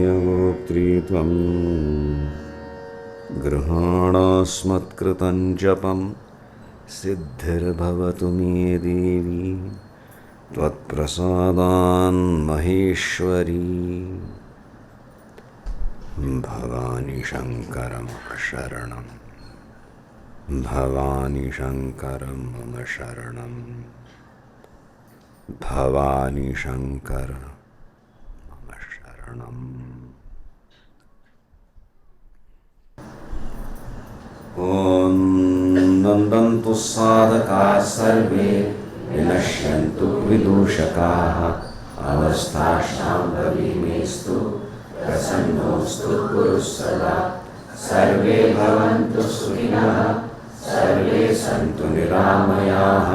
गुह्यादिगुह्यगोक्त्रीत्वं गृहाणास्मत्कृतं जपं सिद्धिर्भवतु मे देवी त्वत्प्रसादान्महेश्वरी भवानी शङ्करं शरणं भवानी शङ्करं मम शरणं भवानी शङ्कर मम शरणम् ॐ नन्दन्तु साधकाः सर्वे विनश्यन्तु विदूषकाः अवस्थाशान्तविमेस्तु प्रसन्नोऽस्तु कुरु सदा सर्वे भवन्तु सुखिनः सर्वे सन्तु निरामयाः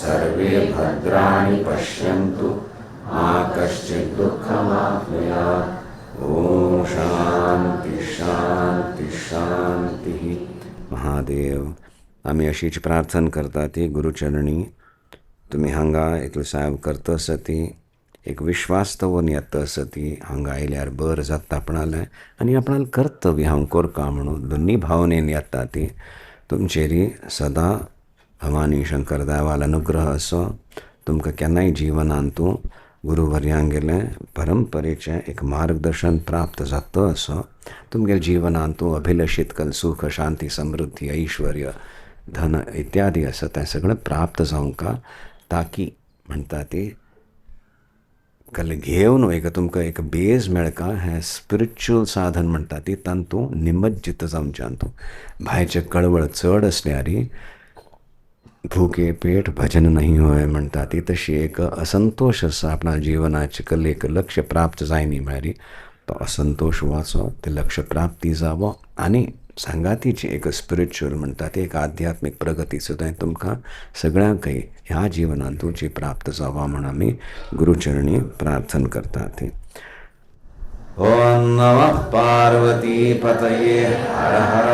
सर्वे भद्राणि पश्यन्तु मा कश्चित् दुःखमाप्नुयात्. ओम शांती शांती शांती. महादेव, आम्ही अशीच प्रार्थना करता ती गुरुचरणी. तुम्ही हांगा एकलो साहेब करता सती एक विश्वास दवरून येता सती हांगा आयल्यार बर जाता आपणालें आनी आपणालें कर्तव्य हांव कोरता म्हणून दोनी भावनेन येता ती. तुमचेरी सदां भवानी शंकर देवाल अनुग्रह असो. तुमकां केन्नाय जिवनांत तूं गुरुवर्यांगेलें परंपरेचें एक मार्गदर्शन प्राप्त जाता असो. तुमगे जिवनांत तूं अभिलषीत कल सुख शांती समृद्धी ऐश्वर्य धन इत्यादी असं तें सगळें प्राप्त जावंका. ताकी म्हणटा ती कल घेवन एक तुमकां एक बेज मेळका. हें स्पिरिच्युअल साधन म्हणटा ती तातूंत निमज्जित जावच्यान तूं भायचें कळवळ चड असल्यारी भूके पेट भजन नहीं होय म्हणटा ती तशी एक असंतोष आसा आपणा जिवनाचे कल एक लक्ष्य प्राप्त जायनी म्हळ्यार तो असंतोष वचो ते लक्ष्य प्राप्ती जावो आनी सांगातीची एक स्पिरिच्युअल म्हणटा ती एक आध्यात्मीक प्रगती सुद्दां तुमकां सगळ्यांकय ह्या जिवनांत तुमची प्राप्त जावा म्हण आमी गुरुचरणी प्रार्थना करता ती. ओम नमः पार्वती पतये हर हर